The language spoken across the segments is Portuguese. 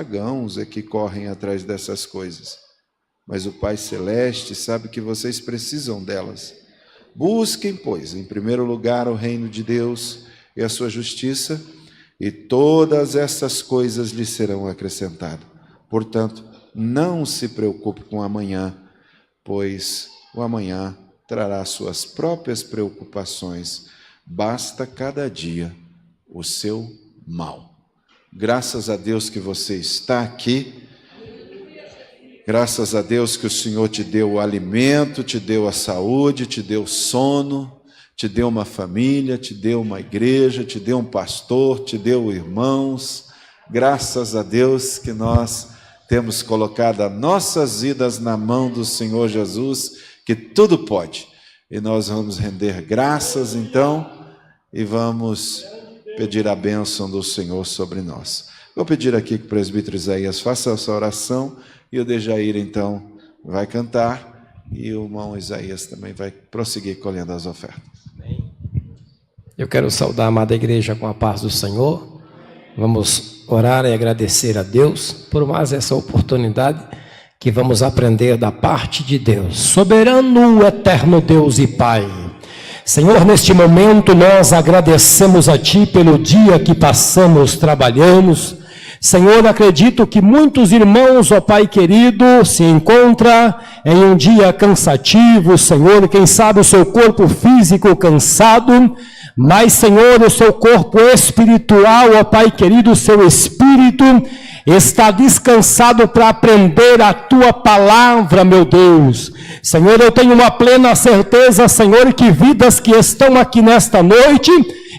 pagãos é que correm atrás dessas coisas. Mas o Pai Celeste sabe que vocês precisam delas. Busquem, pois, em primeiro lugar o reino de Deus e a sua justiça, e todas essas coisas lhes serão acrescentadas. Portanto, não se preocupe com o amanhã, pois o amanhã trará suas próprias preocupações. Basta cada dia o seu mal. Graças a Deus que você está aqui. Graças a Deus que o Senhor te deu o alimento, te deu a saúde, te deu sono, te deu uma família, te deu uma igreja, te deu um pastor, te deu irmãos. Graças a Deus que nós temos colocado as nossas vidas na mão do Senhor Jesus, que tudo pode. E nós vamos render graças então e vamos pedir a bênção do Senhor sobre nós. Vou pedir aqui que o presbítero Isaías faça essa oração e o Dejair então vai cantar e o irmão Isaías também vai prosseguir colhendo as ofertas. Eu quero saudar a amada igreja com a paz do Senhor. Vamos orar e agradecer a Deus por mais essa oportunidade que vamos aprender da parte de Deus. Soberano, eterno Deus e Pai. Senhor, neste momento nós agradecemos a Ti pelo dia que passamos trabalhando. Senhor, acredito que muitos irmãos, ó Pai querido, se encontram em um dia cansativo, Senhor, quem sabe o seu corpo físico cansado, mas, Senhor, o seu corpo espiritual, ó Pai querido, o seu espírito está descansado para aprender a Tua palavra, meu Deus. Senhor, eu tenho uma plena certeza, Senhor, que vidas que estão aqui nesta noite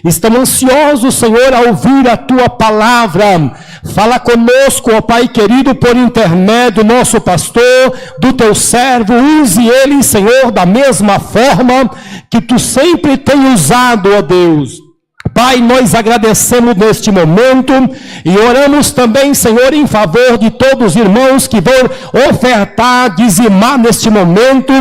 estão ansiosos, Senhor, a ouvir a Tua palavra. Fala conosco, ó Pai querido, por intermédio do nosso pastor, do Teu servo. Use ele, Senhor, da mesma forma que Tu sempre tem usado, ó Deus. Pai, nós agradecemos neste momento e oramos também, Senhor, em favor de todos os irmãos que vão ofertar, dizimar neste momento,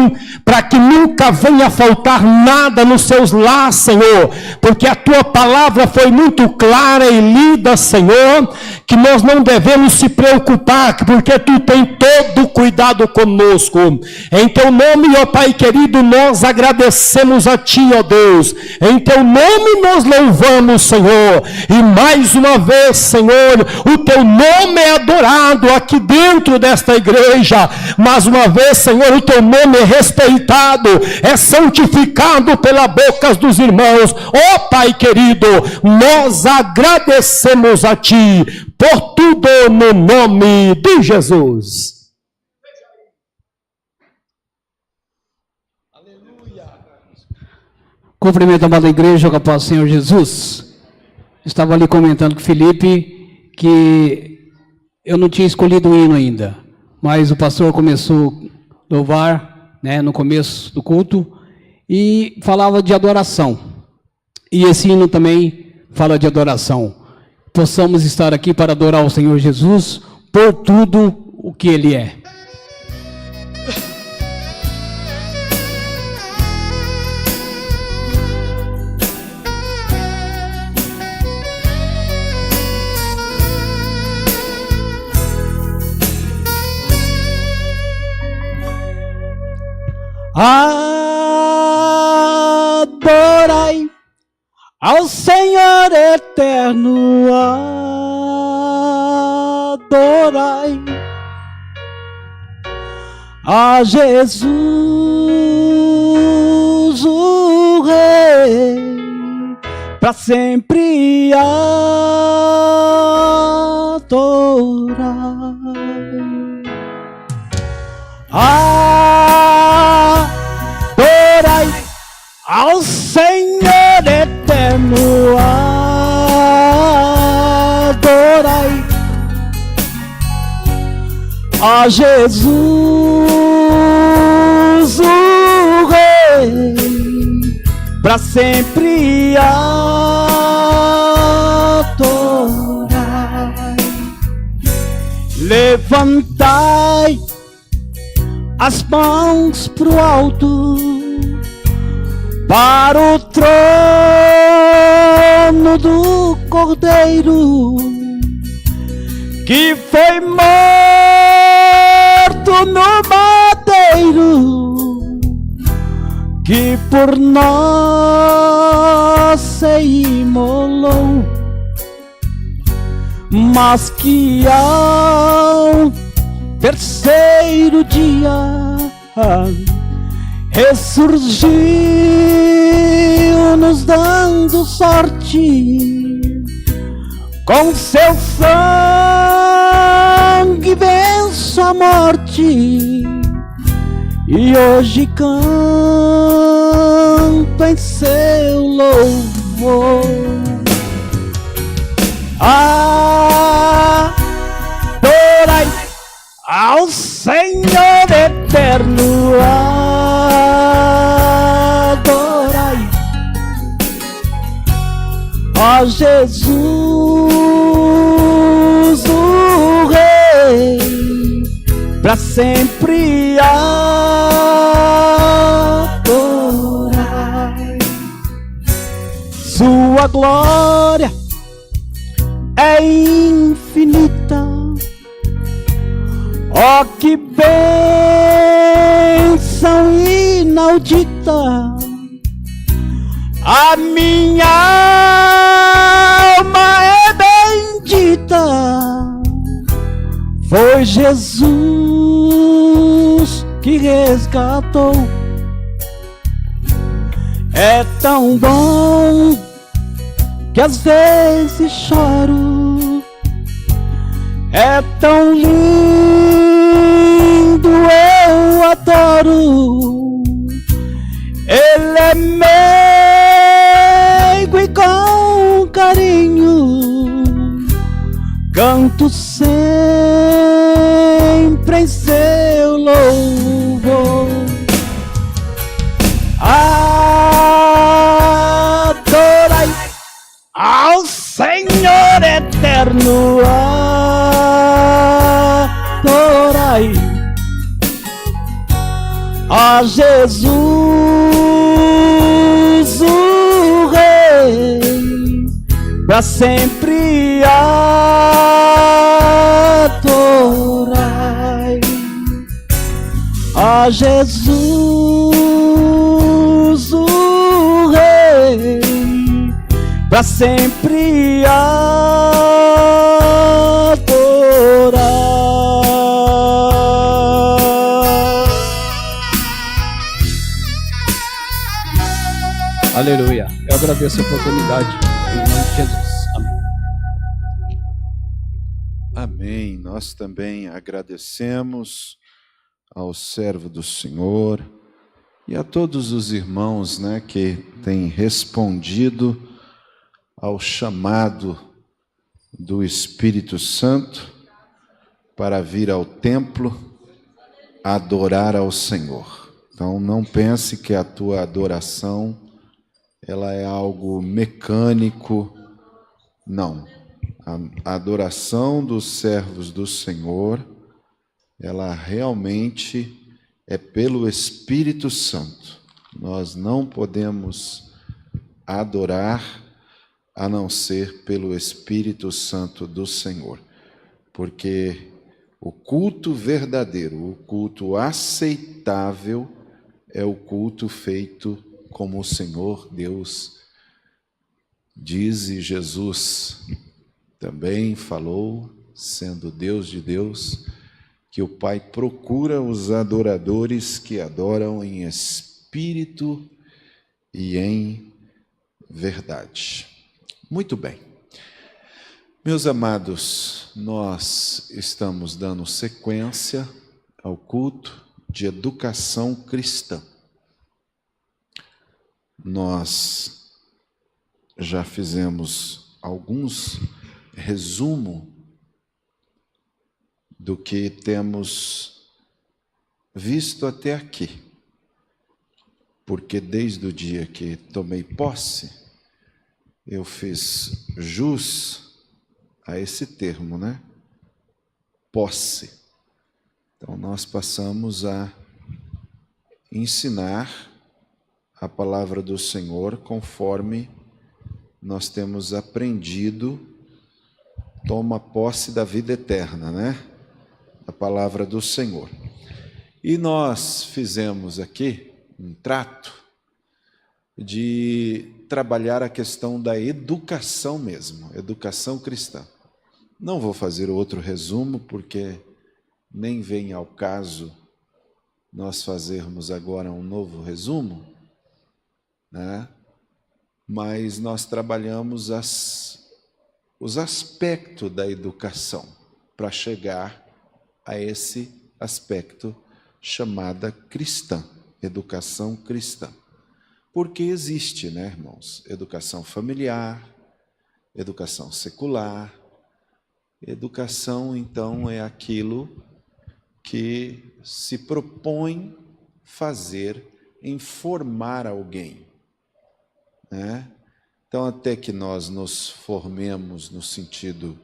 para que nunca venha faltar nada nos seus lares, Senhor, porque a Tua palavra foi muito clara e lida, Senhor, que nós não devemos se preocupar, porque Tu tem todo cuidado conosco. Em Teu nome, ó Pai querido, nós agradecemos a Ti, ó Deus. Em Teu nome nós louvamos, Senhor, e mais uma vez, Senhor, o Teu nome é adorado aqui dentro desta igreja. Mais uma vez, Senhor, o Teu nome é respeitado, é santificado pela boca dos irmãos. Ó Pai querido, nós agradecemos a Ti por tudo no nome de Jesus. Cumprimento a amada igreja com a paz do Senhor Jesus. Estava ali comentando com o Felipe que eu não tinha escolhido o hino ainda, mas o pastor começou a louvar, né, no começo do culto e falava de adoração. E esse hino também fala de adoração. Possamos estar aqui para adorar o Senhor Jesus por tudo o que Ele é. Adorai ao Senhor eterno, adorai a Jesus o Rei, para sempre adorai ao Senhor eterno, adorai a Jesus o Rei, para sempre adorai. Levantai as mãos pro alto, para o trono do Cordeiro, que foi morto no madeiro, que por nós se imolou, mas que ao terceiro dia ressurgiu, nos dando sorte. Com seu sangue venço a morte, e hoje canto em seu louvor. Adorai ao Senhor eterno, adorai a Jesus, o Rei, para sempre adorai. Sua glória é infinita, ó que bênção inaudita. A minha alma é bendita, foi Jesus que resgatou. É tão bom que às vezes choro, é tão lindo, eu adoro. Ele é meigo e com carinho canto sempre em seu louvor. Adorai ao Senhor eterno, adorai a Jesus, o Rei, para sempre adorai a Jesus, o Rei, para sempre adorai. Aleluia. Eu agradeço a oportunidade. Em nome de Jesus. Amém. Amém. Nós também agradecemos ao servo do Senhor e a todos os irmãos, que têm respondido ao chamado do Espírito Santo para vir ao templo adorar ao Senhor. Então não pense que a tua adoração ela é algo mecânico. Não. A adoração dos servos do Senhor, ela realmente é pelo Espírito Santo. Nós não podemos adorar a não ser pelo Espírito Santo do Senhor. Porque o culto verdadeiro, o culto aceitável, é o culto feito como o Senhor Deus diz, e Jesus também falou, sendo Deus de Deus, que o Pai procura os adoradores que adoram em espírito e em verdade. Muito bem. Meus amados, nós estamos dando sequência ao culto de educação cristã. Nós já fizemos alguns resumo do que temos visto até aqui, porque desde o dia que tomei posse, eu fiz jus a esse termo, Posse. Então nós passamos a ensinar a palavra do Senhor conforme nós temos aprendido toma posse da vida eterna, né? A palavra do Senhor. E nós fizemos aqui um trato de trabalhar a questão da educação mesmo, educação cristã. Não vou fazer outro resumo, porque nem vem ao caso nós fazermos agora um novo resumo, né? Mas nós trabalhamos os aspectos da educação para chegar a esse aspecto chamada cristã, educação cristã. Porque existe, né, irmãos? Educação familiar, educação secular. Educação, então, é aquilo que se propõe fazer em formar alguém, né? Então, até que nós nos formemos no sentido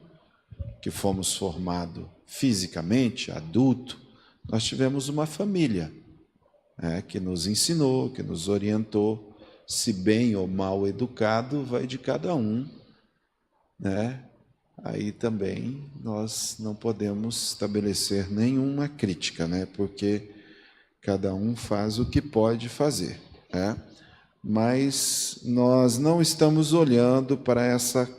que fomos formados fisicamente, adulto, nós tivemos uma família, né, que nos ensinou, que nos orientou. Se bem ou mal educado, vai de cada um, né? Aí também nós não podemos estabelecer nenhuma crítica, né? Porque cada um faz o que pode fazer, né? Mas nós não estamos olhando para essa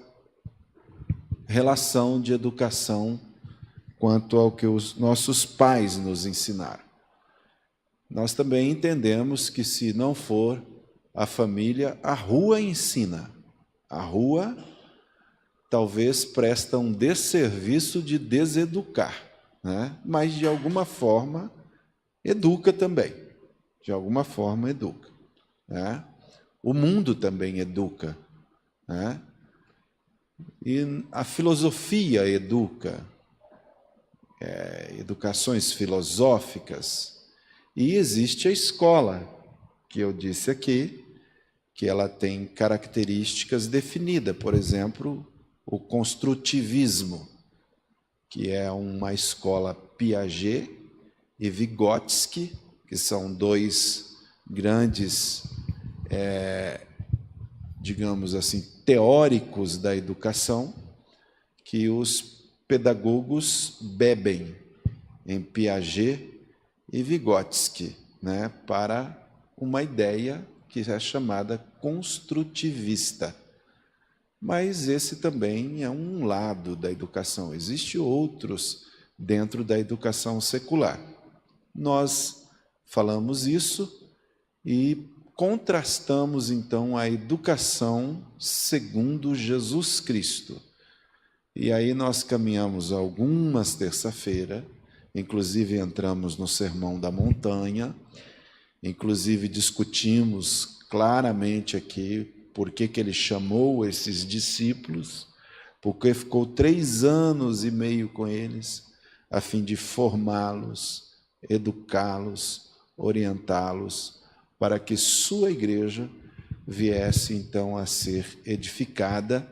relação de educação quanto ao que os nossos pais nos ensinaram. Nós também entendemos que, se não for a família, a rua ensina. A rua talvez presta um desserviço de deseducar, né? Mas de alguma forma educa também. De alguma forma educa, né? O mundo também educa, né? E a filosofia educa, educações filosóficas. E existe a escola, que eu disse aqui, que ela tem características definidas. Por exemplo, o construtivismo, que é uma escola Piaget e Vygotsky, que são dois grandes, digamos assim, teóricos da educação, que os pedagogos bebem em Piaget e Vygotsky, né, para uma ideia que é chamada construtivista. Mas esse também é um lado da educação. Existem outros dentro da educação secular. Nós falamos isso e contrastamos, então, a educação segundo Jesus Cristo. E aí nós caminhamos algumas terça-feira, inclusive entramos no Sermão da Montanha, inclusive discutimos claramente aqui por que ele chamou esses discípulos, porque ficou 3 anos e meio com eles, a fim de formá-los, educá-los, orientá-los, para que sua igreja viesse então a ser edificada.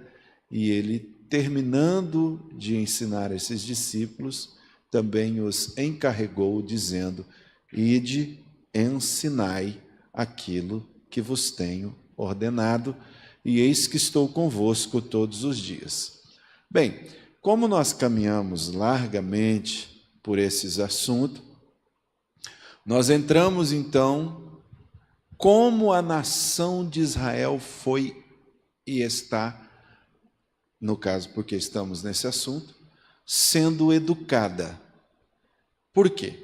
E ele, terminando de ensinar esses discípulos, também os encarregou, dizendo: ide, ensinai aquilo que vos tenho ordenado, e eis que estou convosco todos os dias. Bem, como nós caminhamos largamente por esses assuntos, nós entramos então como a nação de Israel foi e está, no caso porque estamos nesse assunto, sendo educada. Por quê?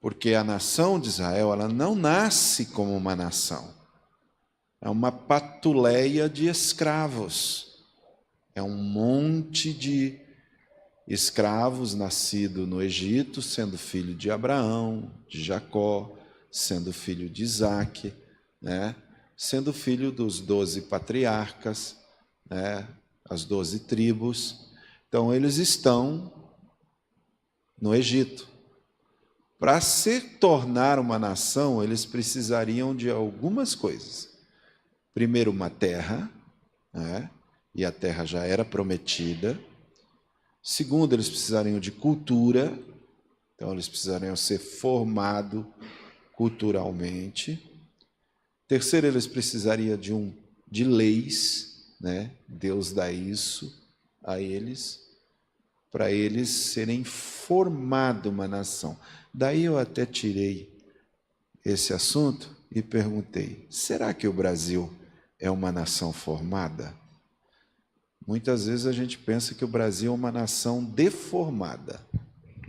Porque a nação de Israel, ela não nasce como uma nação. É uma patuleia de escravos. É um monte de escravos nascidos no Egito, sendo filho de Abraão, de Jacó, sendo filho de Isaac, né? Sendo filho dos 12 patriarcas, né? As 12 tribos. Então, eles estão no Egito. Para se tornar uma nação, eles precisariam de algumas coisas. Primeiro, uma terra, né? E a terra já era prometida. Segundo, eles precisariam de cultura. Então, eles precisariam ser formados culturalmente. Terceiro, eles precisariam de leis, né? Deus dá isso a eles. para eles serem formados uma nação. Daí eu até tirei esse assunto e perguntei: será que o Brasil é uma nação formada? Muitas vezes a gente pensa que o Brasil é uma nação deformada,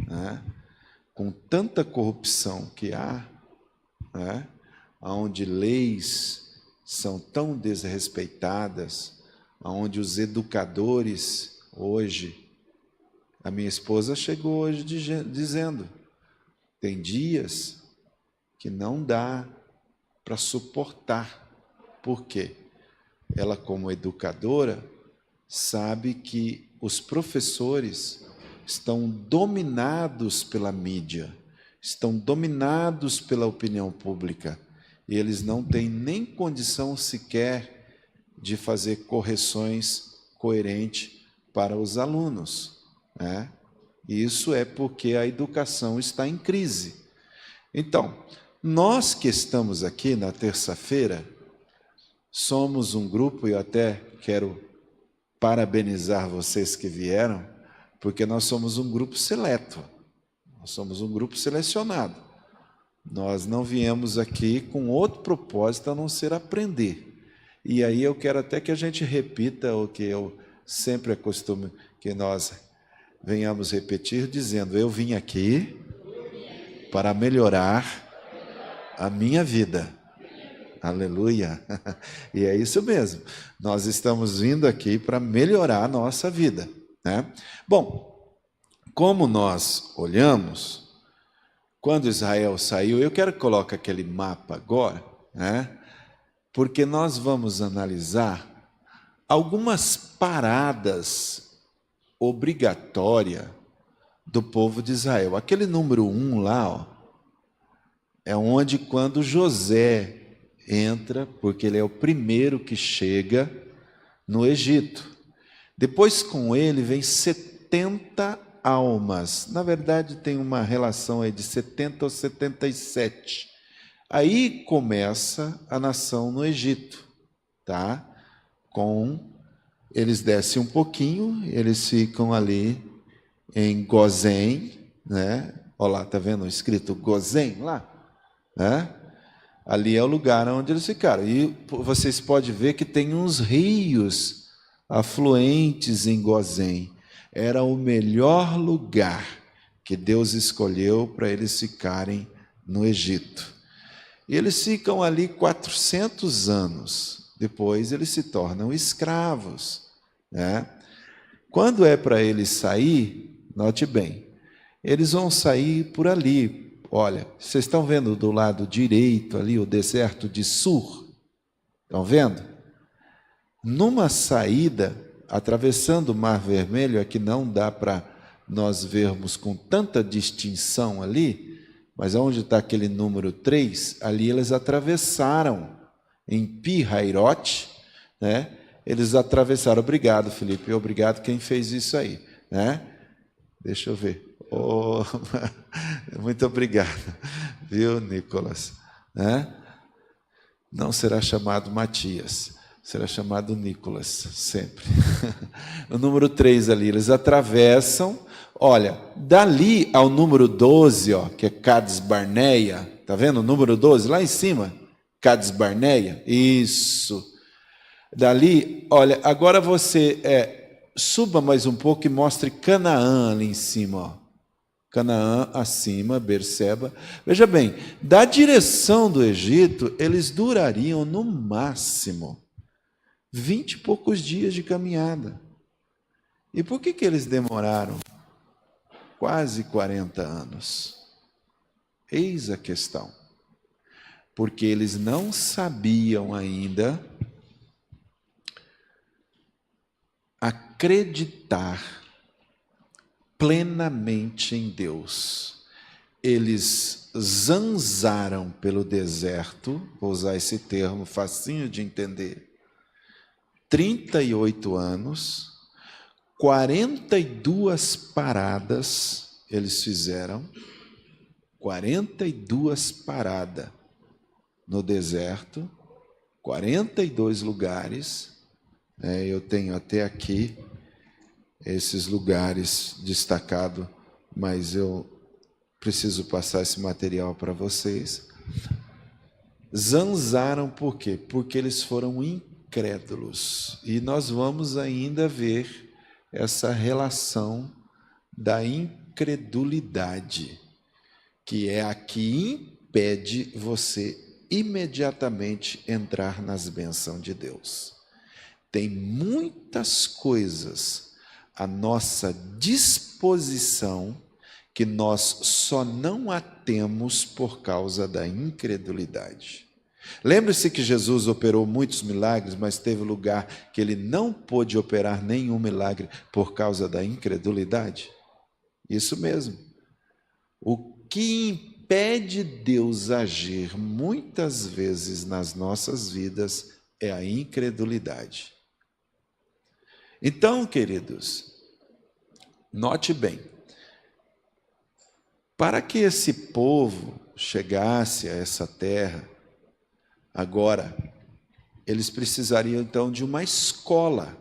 né? Com tanta corrupção que há, né? Onde leis são tão desrespeitadas, onde os educadores hoje... A minha esposa chegou hoje dizendo: tem dias que não dá para suportar. Por quê? Ela, como educadora, sabe que os professores estão dominados pela mídia, estão dominados pela opinião pública, e eles não têm nem condição sequer de fazer correções coerentes para os alunos. Isso é porque a educação está em crise. Então, nós que estamos aqui na terça-feira, somos um grupo, e eu até quero parabenizar vocês que vieram, porque nós somos um grupo seleto, nós somos um grupo selecionado. Nós não viemos aqui com outro propósito a não ser aprender. E aí eu quero até que a gente repita o que eu sempre costumo que nós venhamos repetir, dizendo: eu vim aqui para melhorar a minha vida. Aleluia! E é isso mesmo, nós estamos vindo aqui para melhorar a nossa vida, né? Bom, como nós olhamos, quando Israel saiu, eu quero que coloque aquele mapa agora, né? Porque nós vamos analisar algumas paradas obrigatórias do povo de Israel. Aquele número 1 lá, ó, é onde quando José entra, porque ele é o primeiro que chega no Egito. Depois com ele vem 70 almas. Na verdade tem uma relação aí de 70 ou 77. Aí começa a nação no Egito, tá? Eles descem um pouquinho, eles ficam ali em Gozém, né? Olha lá, tá vendo escrito Gozém lá? Né? Ali é o lugar onde eles ficaram. E vocês podem ver que tem uns rios afluentes em Gozém. Era o melhor lugar que Deus escolheu para eles ficarem no Egito. E eles ficam ali 400 anos. Depois eles se tornam escravos, né? Quando é para eles sair, note bem, eles vão sair por ali. Olha, vocês estão vendo do lado direito ali o deserto de Sur? Estão vendo? Numa saída, atravessando o Mar Vermelho, aqui não dá para nós vermos com tanta distinção ali, mas onde está aquele número 3, ali eles atravessaram, em Pi-Hairote, né? Eles atravessaram. Obrigado, Felipe, obrigado quem fez isso aí, né? Deixa eu ver. Oh, muito obrigado, viu, Nicolas? Né? Não será chamado Matias, será chamado Nicolas, sempre. O número 3 ali, eles atravessam. Olha, dali ao número 12, ó, que é Cades Barneia, tá vendo o número 12 lá em cima? Cades Barneia, isso. Dali, olha, agora você suba mais um pouco e mostre Canaã ali em cima, ó. Canaã acima, Berseba. Veja bem, da direção do Egito, eles durariam no máximo 20 e poucos dias de caminhada. E por que eles demoraram quase 40 anos? Eis a questão. Porque eles não sabiam ainda acreditar plenamente em Deus. Eles zanzaram pelo deserto, vou usar esse termo facinho de entender, 38 anos, 42 paradas eles fizeram, 42 paradas no deserto, 42 lugares, eu tenho até aqui esses lugares destacados, mas eu preciso passar esse material para vocês. Zanzaram por quê? Porque eles foram incrédulos. E nós vamos ainda ver essa relação da incredulidade, que é a que impede você imediatamente entrar nas bênçãos de Deus. Tem muitas coisas à nossa disposição que nós só não a temos por causa da incredulidade. Lembre-se que Jesus operou muitos milagres, mas teve lugar que ele não pôde operar nenhum milagre por causa da incredulidade. Isso mesmo. O que impede Deus agir muitas vezes nas nossas vidas é a incredulidade. Então, queridos, note bem, para que esse povo chegasse a essa terra, agora, eles precisariam então de uma escola.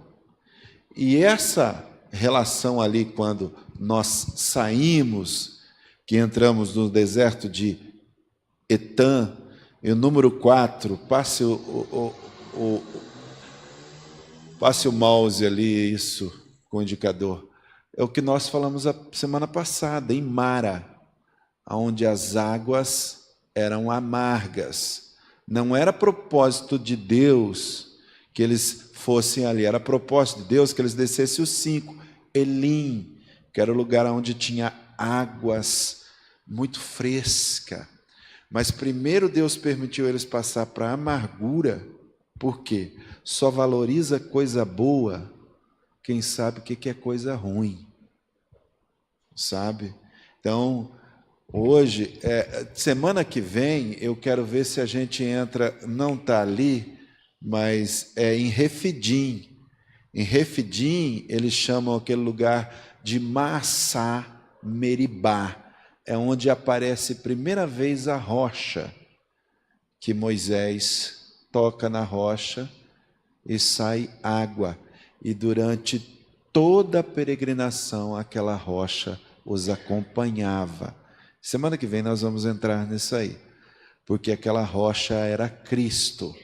E essa relação ali, quando nós saímos, que entramos no deserto de Etã, e o número 4, passe o mouse ali, isso, com o indicador. É o que nós falamos a semana passada, em Mara, onde as águas eram amargas. Não era propósito de Deus que eles fossem ali, era propósito de Deus que eles descessem os 5. Elim, que era o lugar onde tinha águas muito fresca. Mas primeiro Deus permitiu eles passar para a amargura. Por quê? Só valoriza coisa boa quem sabe o que é coisa ruim. Sabe? Então, hoje, semana que vem, eu quero ver se a gente entra, não está ali, mas é em Refidim. Em Refidim, eles chamam aquele lugar de Massá Meribá. É onde aparece primeira vez a rocha, que Moisés toca na rocha e sai água. E durante toda a peregrinação, aquela rocha os acompanhava. Semana que vem nós vamos entrar nisso aí, porque aquela rocha era Cristo.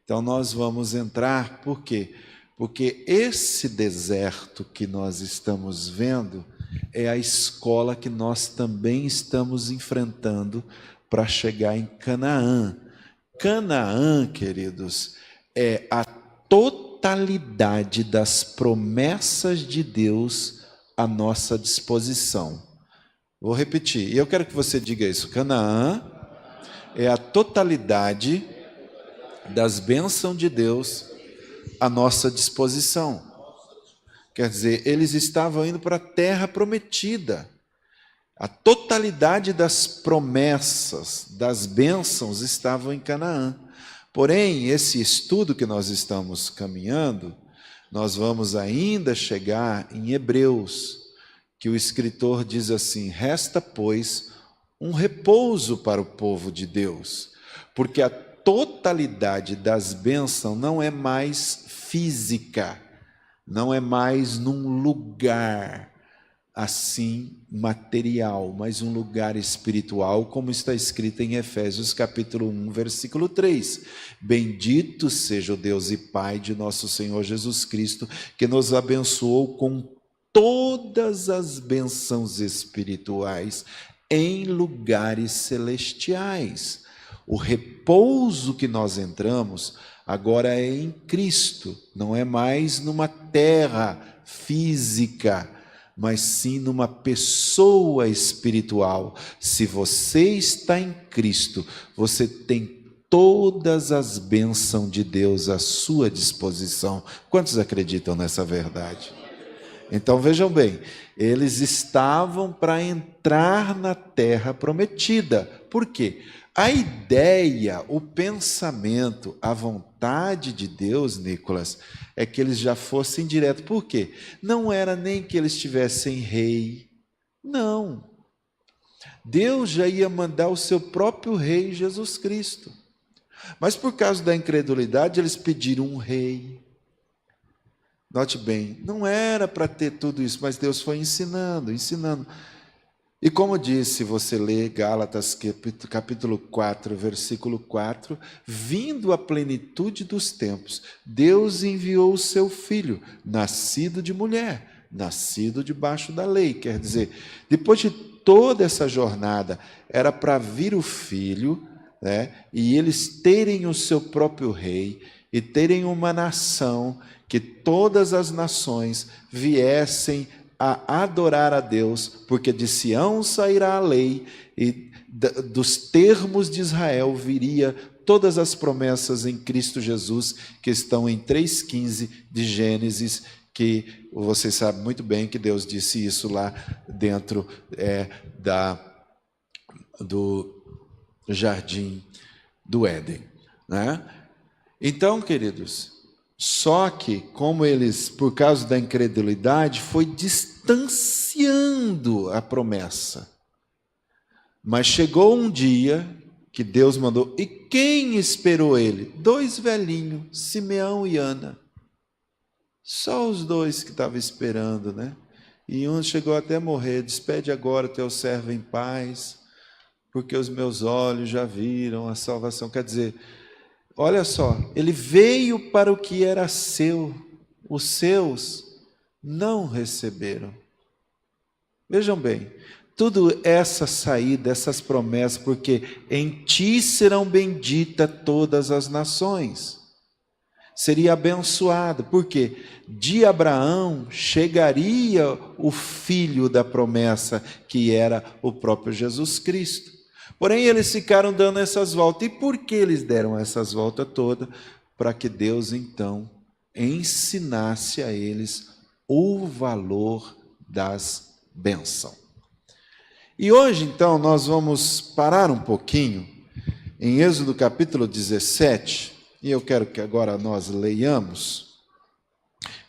Então nós vamos entrar, por quê? Porque esse deserto que nós estamos vendo é a escola que nós também estamos enfrentando para chegar em Canaã. Canaã, queridos, é a totalidade das promessas de Deus à nossa disposição. Vou repetir, e eu quero que você diga isso. Canaã é a totalidade das bênçãos de Deus à nossa disposição. Quer dizer, eles estavam indo para a terra prometida. A totalidade das promessas, das bênçãos estavam em Canaã. Porém, esse estudo que nós estamos caminhando, nós vamos ainda chegar em Hebreus, que o escritor diz assim: resta, pois, um repouso para o povo de Deus, porque a totalidade das bênçãos não é mais física, não é mais num lugar assim material, mas um lugar espiritual, como está escrito em Efésios capítulo 1, versículo 3. Bendito seja o Deus e Pai de nosso Senhor Jesus Cristo, que nos abençoou com todas as bênçãos espirituais em lugares celestiais. O repouso que nós entramos agora é em Cristo, não é mais numa terra física, mas sim numa pessoa espiritual. Se você está em Cristo, você tem todas as bênçãos de Deus à sua disposição. Quantos acreditam nessa verdade? Então vejam bem, eles estavam para entrar na terra prometida. Por quê? A ideia, o pensamento, a vontade de Deus, Nicolas, é que eles já fossem direto. Por quê? Não era nem que eles tivessem rei, não. Deus já ia mandar o seu próprio rei, Jesus Cristo. Mas por causa da incredulidade, eles pediram um rei. Note bem, não era para ter tudo isso, mas Deus foi ensinando, ensinando. E como disse, se você lê Gálatas capítulo 4, versículo 4, vindo a plenitude dos tempos, Deus enviou o seu Filho, nascido de mulher, nascido debaixo da lei. Quer dizer, depois de toda essa jornada, era para vir o Filho, né, e eles terem o seu próprio rei, e terem uma nação, que todas as nações viessem a adorar a Deus, porque de Sião sairá a lei, e dos termos de Israel viria todas as promessas em Cristo Jesus, que estão em 3,15 de Gênesis, que você sabe muito bem que Deus disse isso lá dentro do jardim do Éden, né? Então, queridos, só que, como eles, por causa da incredulidade, foi distanciando a promessa. Mas chegou um dia que Deus mandou, e quem esperou ele? 2 velhinhos, Simeão e Ana. Só os 2 que estavam esperando, né? E um chegou até a morrer. Despede agora teu servo em paz, porque os meus olhos já viram a salvação. Quer dizer, olha só, ele veio para o que era seu, os seus não receberam. Vejam bem, tudo essa saída, essas promessas, porque em ti serão benditas todas as nações. Seria abençoado, porque de Abraão chegaria o filho da promessa, que era o próprio Jesus Cristo. Porém, eles ficaram dando essas voltas. E por que eles deram essas voltas todas? Para que Deus, então, ensinasse a eles o valor das bênçãos. E hoje, então, nós vamos parar um pouquinho em Êxodo capítulo 17, e eu quero que agora nós leiamos.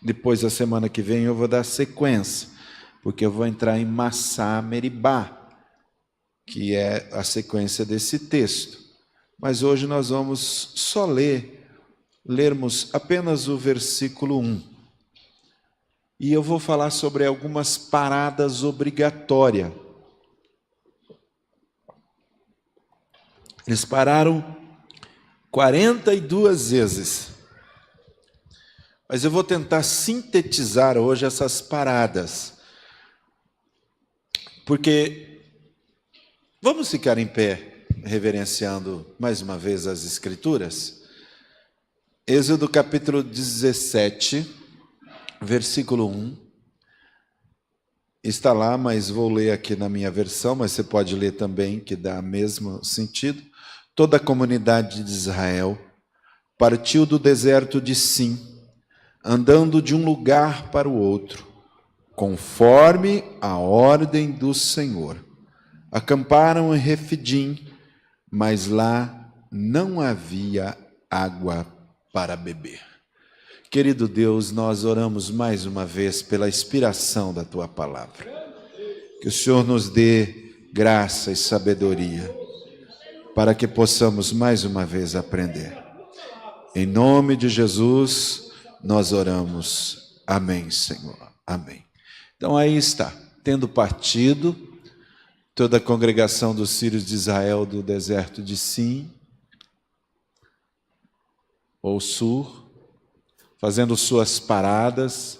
Depois, da semana que vem, eu vou dar sequência, porque eu vou entrar em Massá Meribá, que é a sequência desse texto. Mas hoje nós vamos só lermos apenas o versículo 1. E eu vou falar sobre algumas paradas obrigatórias. Eles pararam 42 vezes. Mas eu vou tentar sintetizar hoje essas paradas. Porque vamos ficar em pé, reverenciando mais uma vez as Escrituras? Êxodo capítulo 17, versículo 1. Está lá, mas vou ler aqui na minha versão, mas você pode ler também, que dá o mesmo sentido. Toda a comunidade de Israel partiu do deserto de Sim, andando de um lugar para o outro, conforme a ordem do Senhor. Acamparam em Refidim, mas lá não havia água para beber. Querido Deus, nós oramos mais uma vez pela inspiração da Tua palavra. Que o Senhor nos dê graça e sabedoria, para que possamos mais uma vez aprender. Em nome de Jesus, nós oramos. Amém, Senhor. Amém. Então aí está, tendo partido toda a congregação dos filhos de Israel do deserto de Sim, ou Sur, fazendo suas paradas,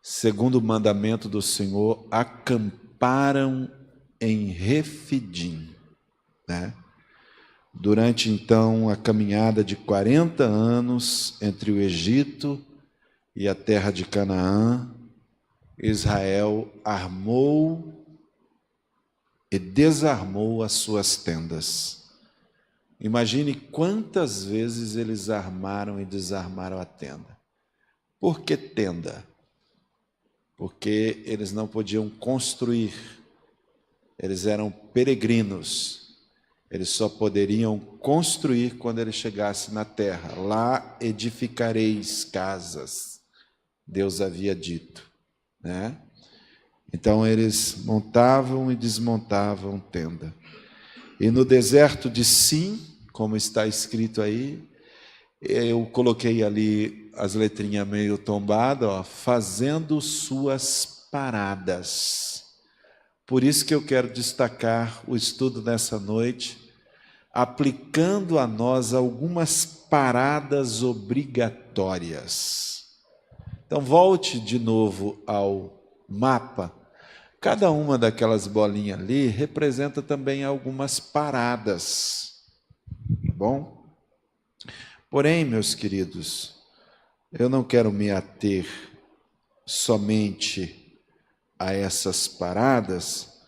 segundo o mandamento do Senhor, acamparam em Refidim, né? Durante então a caminhada de 40 anos entre o Egito e a terra de Canaã, Israel armou e desarmou as suas tendas. Imagine quantas vezes eles armaram e desarmaram a tenda. Por que tenda? Porque eles não podiam construir, eles eram peregrinos, eles só poderiam construir quando eles chegassem na terra. Lá edificareis casas, Deus havia dito, né? Então eles montavam e desmontavam tenda. E no deserto de Sim, como está escrito aí, eu coloquei ali as letrinhas meio tombadas, ó, fazendo suas paradas. Por isso que eu quero destacar o estudo nessa noite, aplicando a nós algumas paradas obrigatórias. Então, volte de novo ao mapa. Cada uma daquelas bolinhas ali representa também algumas paradas. Tá bom? Porém, meus queridos, eu não quero me ater somente a essas paradas,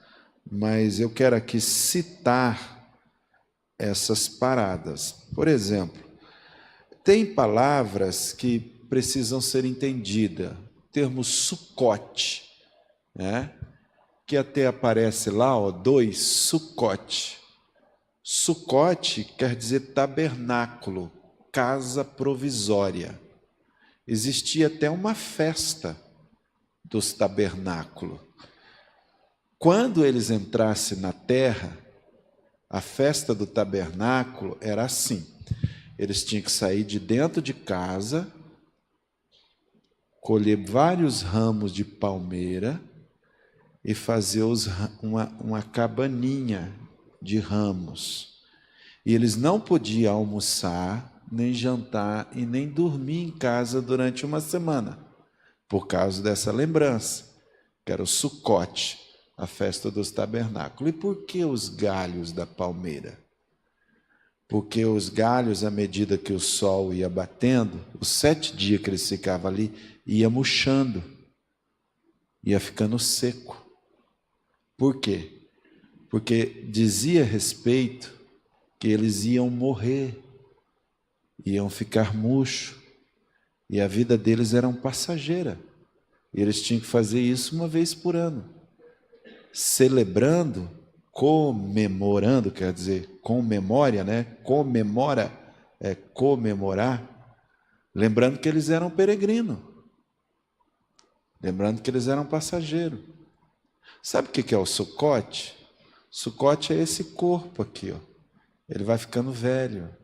mas eu quero aqui citar essas paradas. Por exemplo, tem palavras que precisam ser entendidas. O termo Sucote, né? Que até aparece lá, ó, 2, Sucote. Sucote quer dizer tabernáculo, casa provisória. Existia até uma festa dos tabernáculos. Quando eles entrassem na terra, a festa do tabernáculo era assim. Eles tinham que sair de dentro de casa, colher vários ramos de palmeira e fazer uma cabaninha de ramos. E eles não podiam almoçar, nem jantar e nem dormir em casa durante uma semana, por causa dessa lembrança, que era o Sucote, a festa dos tabernáculos. E por que os galhos da palmeira? Porque os galhos, à medida que o sol ia batendo, os 7 dias que eles ficavam ali, ia murchando, ia ficando seco. Por quê? Porque dizia a respeito que eles iam morrer, iam ficar murchos, e a vida deles era passageira. E eles tinham que fazer isso uma vez por ano, celebrando, comemorando, quer dizer, com memória, né? Comemora é comemorar, lembrando que eles eram peregrinos, lembrando que eles eram passageiros. Sabe o que é o Sucote? Sucote é esse corpo aqui, ó. Ele vai ficando velho,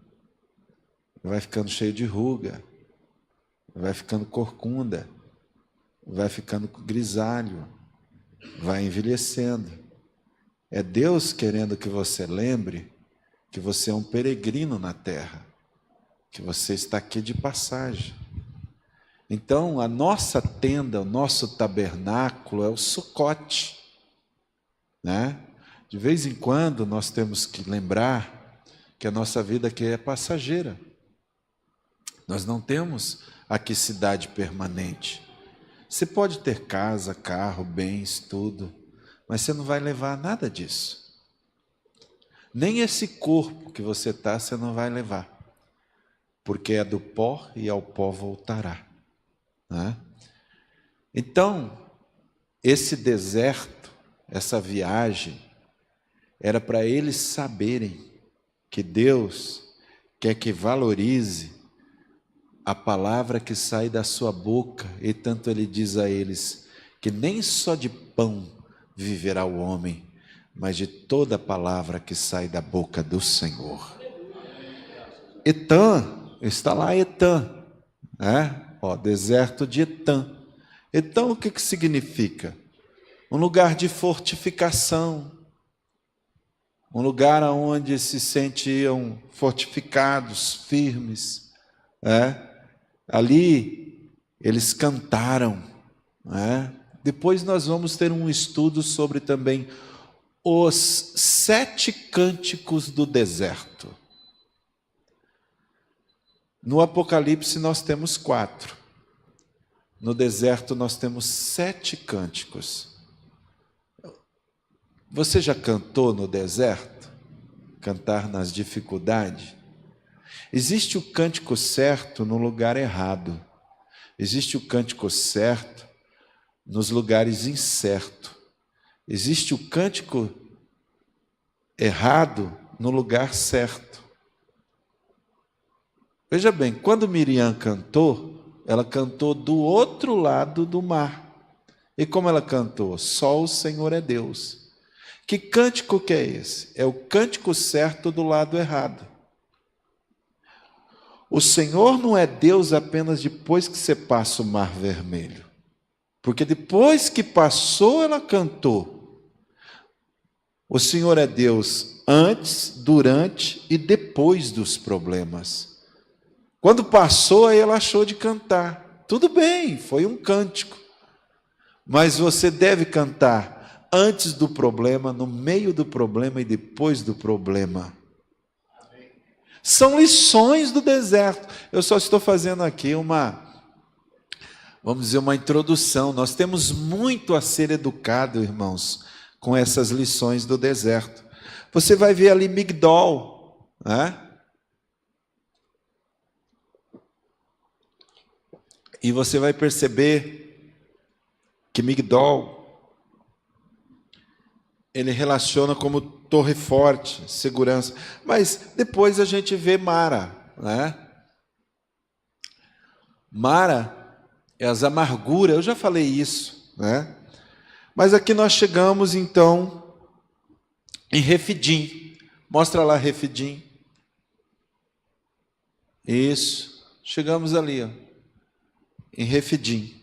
vai ficando cheio de ruga, vai ficando corcunda, vai ficando grisalho, vai envelhecendo. É Deus querendo que você lembre que você é um peregrino na terra, que você está aqui de passagem. Então, a nossa tenda, o nosso tabernáculo é o Sucote, né? De vez em quando nós temos que lembrar que a nossa vida aqui é passageira. Nós não temos aqui cidade permanente. Você pode ter casa, carro, bens, tudo, mas você não vai levar nada disso. Nem esse corpo que você está, você não vai levar, porque é do pó e ao pó voltará, né? Então, esse deserto, essa viagem, era para eles saberem que Deus quer que valorize a palavra que sai da sua boca, e tanto ele diz a eles que nem só de pão viverá o homem, mas de toda palavra que sai da boca do Senhor. Etã, está lá Etã, né? Ó, deserto de Etã. Então, o que significa? Um lugar de fortificação, um lugar onde se sentiam fortificados, firmes, né? Ali eles cantaram, né? Depois nós vamos ter um estudo sobre também os 7 cânticos do deserto. No Apocalipse nós temos 4. No deserto nós temos 7 cânticos. Você já cantou no deserto? Cantar nas dificuldades? Existe o cântico certo no lugar errado. Existe o cântico certo nos lugares incertos. Existe o cântico errado no lugar certo. Veja bem, quando Miriam cantou, ela cantou do outro lado do mar. E como ela cantou? Só o Senhor é Deus. Que cântico que é esse? É o cântico certo do lado errado. O Senhor não é Deus apenas depois que você passa o Mar Vermelho. Porque depois que passou, ela cantou. O Senhor é Deus antes, durante e depois dos problemas. Quando passou, aí ela achou de cantar. Tudo bem, foi um cântico. Mas você deve cantar antes do problema, no meio do problema e depois do problema. São lições do deserto. Eu só estou fazendo aqui vamos dizer, uma introdução. Nós temos muito a ser educado, irmãos, com essas lições do deserto. Você vai ver ali Migdol, né? E você vai perceber que Migdol, ele relaciona como torre forte, segurança. Mas depois a gente vê Mara, né? Mara é as amarguras, eu já falei isso, né? Mas aqui nós chegamos então em Refidim. Mostra lá Refidim. Isso, chegamos ali, ó, em Refidim.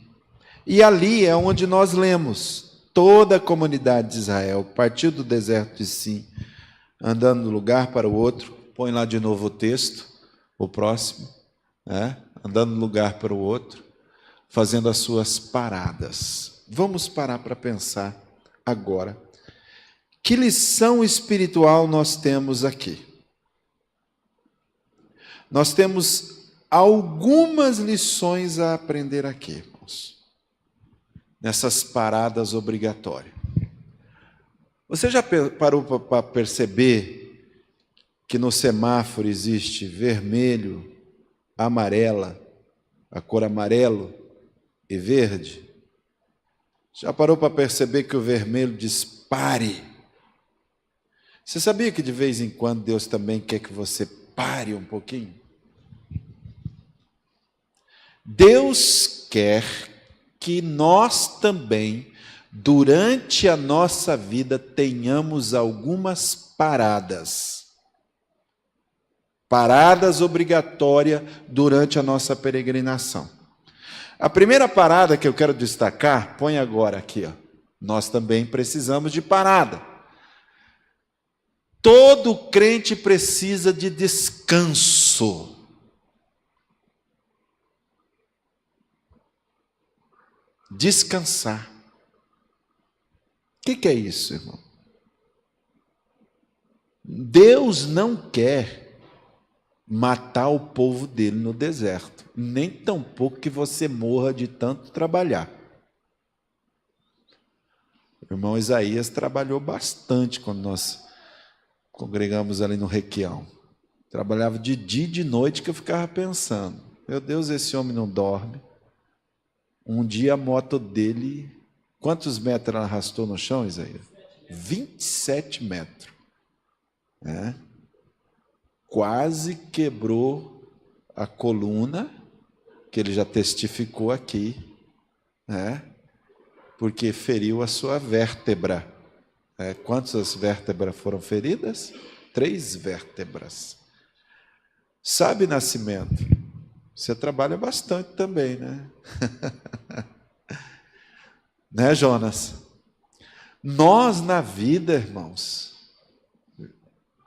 E ali é onde nós lemos. Toda a comunidade de Israel partiu do deserto de Sim, andando de um lugar para o outro. Põe lá de novo o texto, o próximo, né? Andando de um lugar para o outro, fazendo as suas paradas. Vamos parar para pensar agora. Que lição espiritual nós temos aqui? Nós temos algumas lições a aprender aqui, irmãos. Nessas paradas obrigatórias. Você já parou para perceber que no semáforo existe vermelho, amarela, a cor amarelo e verde? Já parou para perceber que o vermelho diz pare? Você sabia que de vez em quando Deus também quer que você pare um pouquinho? Deus quer que nós também, durante a nossa vida, tenhamos algumas paradas. Paradas obrigatórias durante a nossa peregrinação. A primeira parada que eu quero destacar, põe agora aqui, ó. Nós também precisamos de parada. Todo crente precisa de descanso. Descansar. O que é isso, irmão? Deus não quer matar o povo dele no deserto, nem tampouco que você morra de tanto trabalhar. O irmão Isaías trabalhou bastante quando nós congregamos ali no Requião. Trabalhava de dia e de noite, que eu ficava pensando, meu Deus, esse homem não dorme. Um dia a moto dele, quantos metros ela arrastou no chão, Isaías? 27 metros. Né? Quase quebrou a coluna, que ele já testificou aqui, né? Porque feriu a sua vértebra. Quantas vértebras foram feridas? 3 vértebras. Sabe, Nascimento? Você trabalha bastante também, né? Né, Jonas? Nós na vida, irmãos,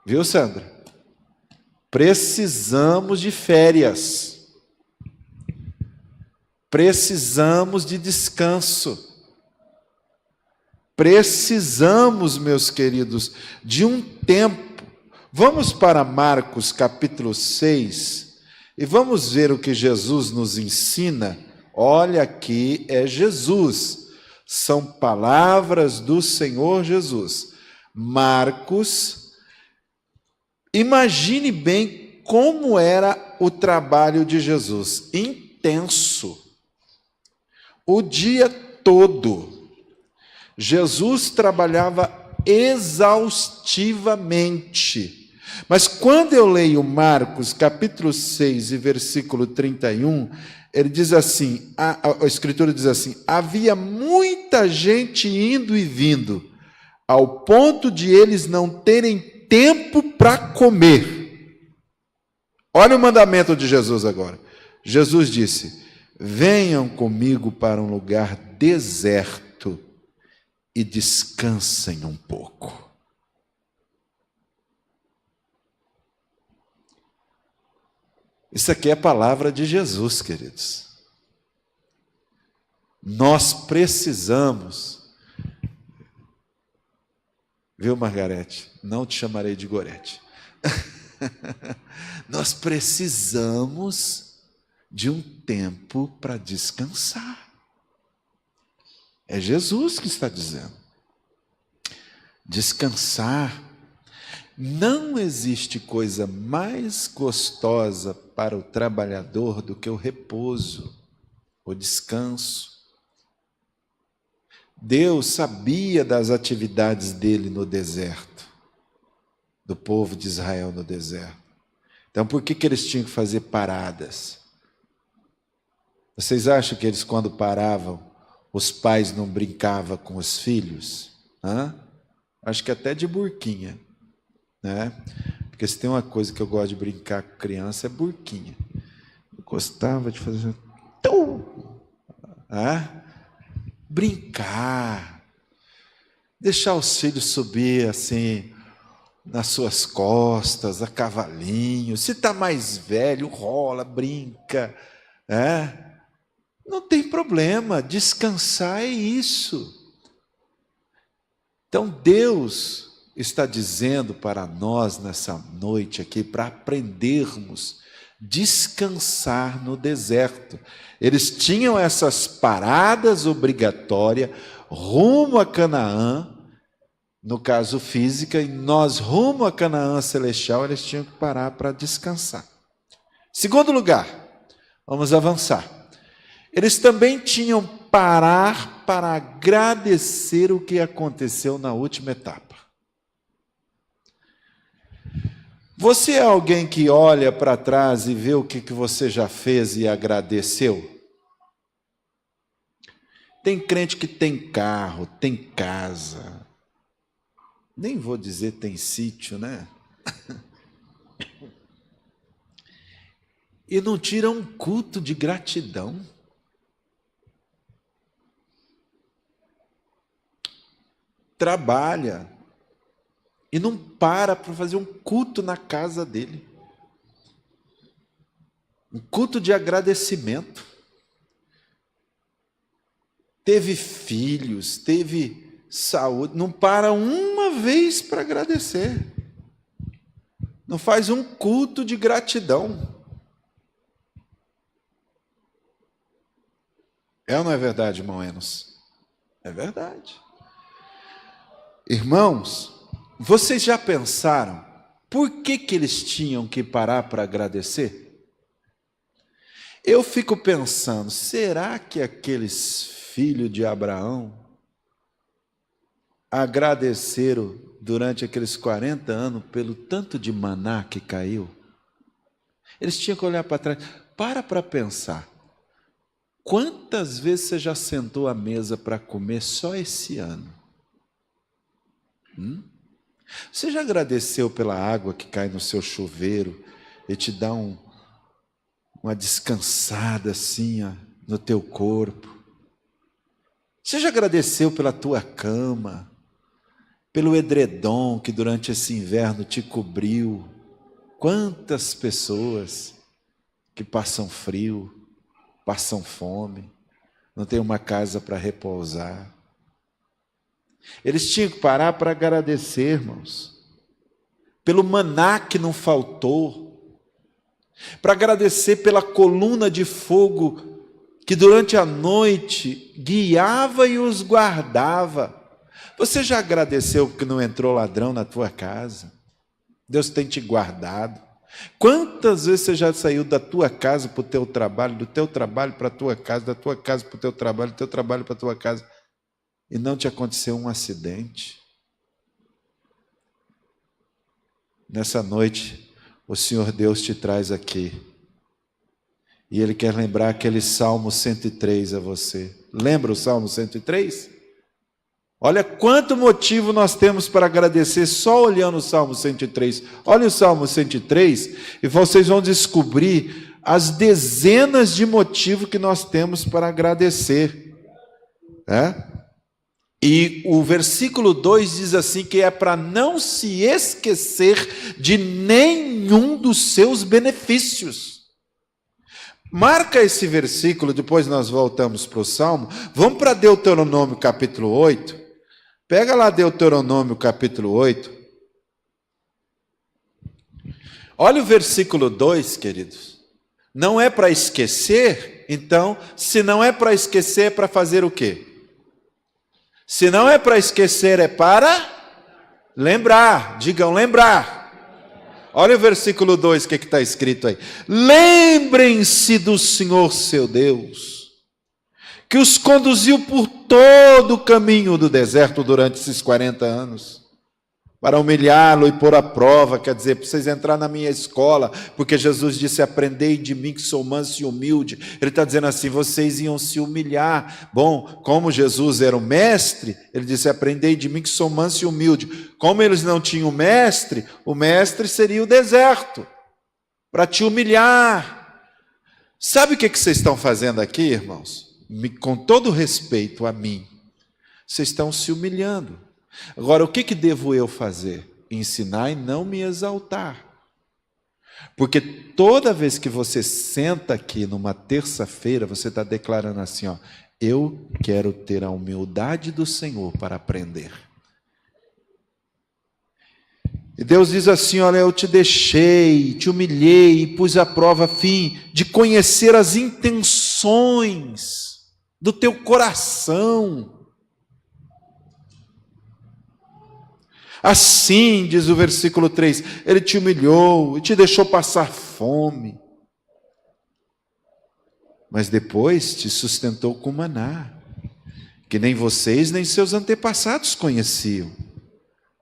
viu, Sandra? Precisamos de férias. Precisamos de descanso. Precisamos, meus queridos, de um tempo. Vamos para Marcos capítulo 6 e vamos ver o que Jesus nos ensina. Olha, aqui é Jesus. São palavras do Senhor Jesus. Marcos, imagine bem como era o trabalho de Jesus. Intenso. O dia todo. Jesus trabalhava exaustivamente. Mas quando eu leio Marcos, capítulo 6 e versículo 31, ele diz assim, a Escritura diz assim, havia muita gente indo e vindo, ao ponto de eles não terem tempo para comer. Olha o mandamento de Jesus agora. Jesus disse: venham comigo para um lugar deserto e descansem um pouco. Isso aqui é a palavra de Jesus, queridos. Nós precisamos, viu, Margarete? Não te chamarei de Gorete. Nós precisamos de um tempo para descansar. É Jesus que está dizendo. Descansar. Não existe coisa mais gostosa para o trabalhador do que o repouso, o descanso. Deus sabia das atividades dele no deserto, do povo de Israel no deserto. Então, por que eles tinham que fazer paradas? Vocês acham que eles, quando paravam, os pais não brincavam com os filhos? Acho que até de burquinha, né? Porque se tem uma coisa que eu gosto de brincar com criança, é burquinha. Eu gostava de fazer... brincar, deixar os filhos subir assim nas suas costas, a cavalinho. Se está mais velho, rola, brinca, não tem problema, descansar é isso. Então Deus está dizendo para nós nessa noite aqui, para aprendermos a descansar no deserto. Eles tinham essas paradas obrigatórias rumo a Canaã, no caso física, e nós rumo a Canaã celestial, eles tinham que parar para descansar. Segundo lugar, vamos avançar. Eles também tinham que parar para agradecer o que aconteceu na última etapa. Você é alguém que olha para trás e vê o que você já fez e agradeceu? Tem crente que tem carro, tem casa, nem vou dizer tem sítio, né? E não tira um culto de gratidão. Trabalha e não para fazer um culto na casa dele. Um culto de agradecimento. Teve filhos, teve saúde, não para uma vez para agradecer. Não faz um culto de gratidão. É ou não é verdade, irmão Enos? É verdade. Irmãos, vocês já pensaram por que eles tinham que parar para agradecer? Eu fico pensando, será que aqueles filhos de Abraão agradeceram durante aqueles 40 anos pelo tanto de maná que caiu? Eles tinham que olhar para trás. Para pensar. Quantas vezes você já sentou à mesa para comer só esse ano? Você já agradeceu pela água que cai no seu chuveiro e te dá uma descansada assim no teu corpo? Você já agradeceu pela tua cama, pelo edredom que durante esse inverno te cobriu? Quantas pessoas que passam frio, passam fome, não tem uma casa para repousar. Eles tinham que parar para agradecer, irmãos, pelo maná que não faltou, para agradecer pela coluna de fogo que durante a noite guiava e os guardava. Você já agradeceu porque não entrou ladrão na tua casa? Deus tem te guardado. Quantas vezes você já saiu da tua casa para o teu trabalho, do teu trabalho para a tua casa, da tua casa para o teu trabalho, do teu trabalho para a tua casa, e não te aconteceu um acidente? Nessa noite, o Senhor Deus te traz aqui, e Ele quer lembrar aquele Salmo 103 a você. Lembra o Salmo 103? Olha quanto motivo nós temos para agradecer só olhando o Salmo 103. Olha o Salmo 103 e vocês vão descobrir as dezenas de motivos que nós temos para agradecer. E o versículo 2 diz assim, que é para não se esquecer de nenhum dos seus benefícios. Marca esse versículo, depois nós voltamos para o Salmo. Vamos para Deuteronômio capítulo 8. Pega lá Deuteronômio capítulo 8. Olha o versículo 2, queridos. Não é para esquecer, então, se não é para esquecer, é para fazer o quê? Se não é para esquecer, é para lembrar. Digam lembrar. Olha o versículo 2, o que está escrito aí. Lembrem-se do Senhor seu Deus, que os conduziu por todo o caminho do deserto durante esses 40 anos, para humilhá-lo e pôr à prova, quer dizer, para vocês entrarem na minha escola, porque Jesus disse, aprendei de mim que sou manso e humilde. Ele está dizendo assim, vocês iam se humilhar. Bom, como Jesus era o mestre, ele disse, aprendei de mim que sou manso e humilde. Como eles não tinham mestre, o mestre seria o deserto, para te humilhar. Sabe o que vocês estão fazendo aqui, irmãos? Com todo respeito a mim, vocês estão se humilhando. Agora, o que devo eu fazer? Ensinar e não me exaltar. Porque toda vez que você senta aqui numa terça-feira, você está declarando assim, ó, eu quero ter a humildade do Senhor para aprender. E Deus diz assim, olha, eu te deixei, te humilhei e pus à prova a fim de conhecer as intenções do teu coração. Assim, diz o versículo 3, ele te humilhou e te deixou passar fome, mas depois te sustentou com maná, que nem vocês nem seus antepassados conheciam,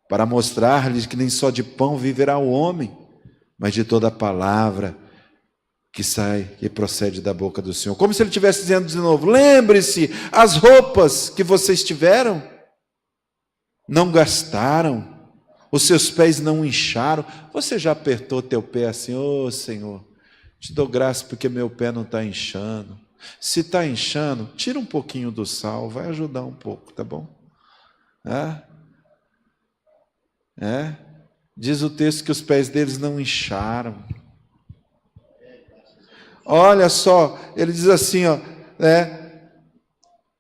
para mostrar-lhes que nem só de pão viverá o homem, mas de toda a palavra que sai e procede da boca do Senhor. Como se ele estivesse dizendo de novo, lembre-se, as roupas que vocês tiveram, não gastaram, os seus pés não incharam. Você já apertou teu pé assim, ô Senhor, te dou graça porque meu pé não está inchando. Se está inchando, tira um pouquinho do sal, vai ajudar um pouco, tá bom? Diz o texto que os pés deles não incharam. Olha só, ele diz assim, ó,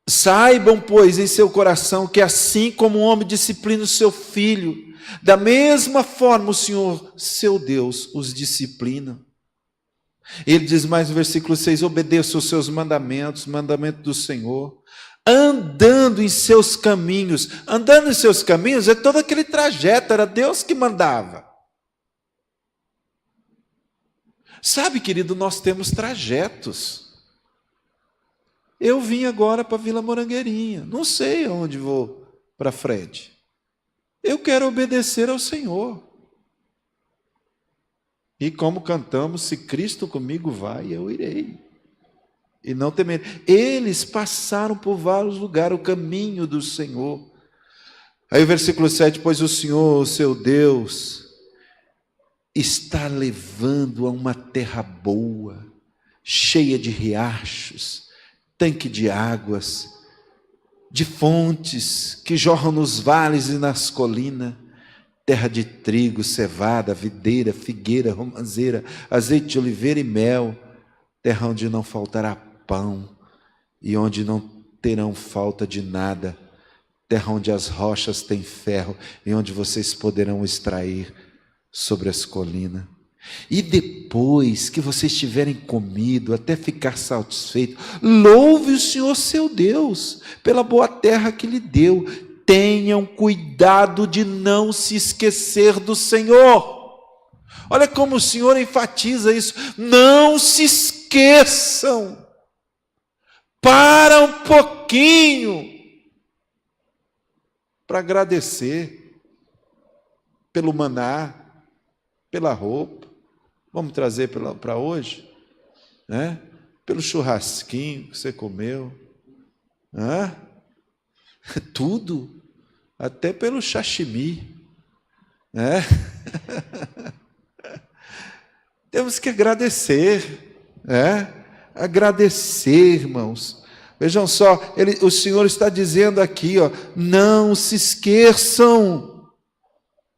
saibam, pois, em seu coração que assim como um homem disciplina o seu filho, da mesma forma o Senhor, seu Deus, os disciplina. Ele diz mais no versículo 6, obedeça os seus mandamentos, mandamento do Senhor, andando em seus caminhos. Andando em seus caminhos é todo aquele trajeto, era Deus que mandava. Sabe, querido, nós temos trajetos. Eu vim agora para Vila Morangueirinha, não sei aonde vou para Fred. Eu quero obedecer ao Senhor. E como cantamos, se Cristo comigo vai, eu irei. E não temerei. Eles passaram por vários lugares, o caminho do Senhor. Aí o versículo 7, pois o Senhor, o seu Deus, está levando a uma terra boa, cheia de riachos, tanque de águas, de fontes que jorram nos vales e nas colinas, terra de trigo, cevada, videira, figueira, romanceira, azeite de oliveira e mel, terra onde não faltará pão e onde não terão falta de nada, terra onde as rochas têm ferro e onde vocês poderão extrair sobre as colinas. E depois que vocês tiverem comido até ficar satisfeito, louve o Senhor seu Deus pela boa terra que lhe deu. Tenham cuidado de não se esquecer do Senhor. Olha como o Senhor enfatiza isso. Não se esqueçam. Para um pouquinho para agradecer pelo maná, pela roupa, vamos trazer para hoje, né? Pelo churrasquinho que você comeu, tudo. até pelo sashimi, né? Temos que agradecer, né? Agradecer, irmãos. Vejam só, o Senhor está dizendo aqui, ó, não se esqueçam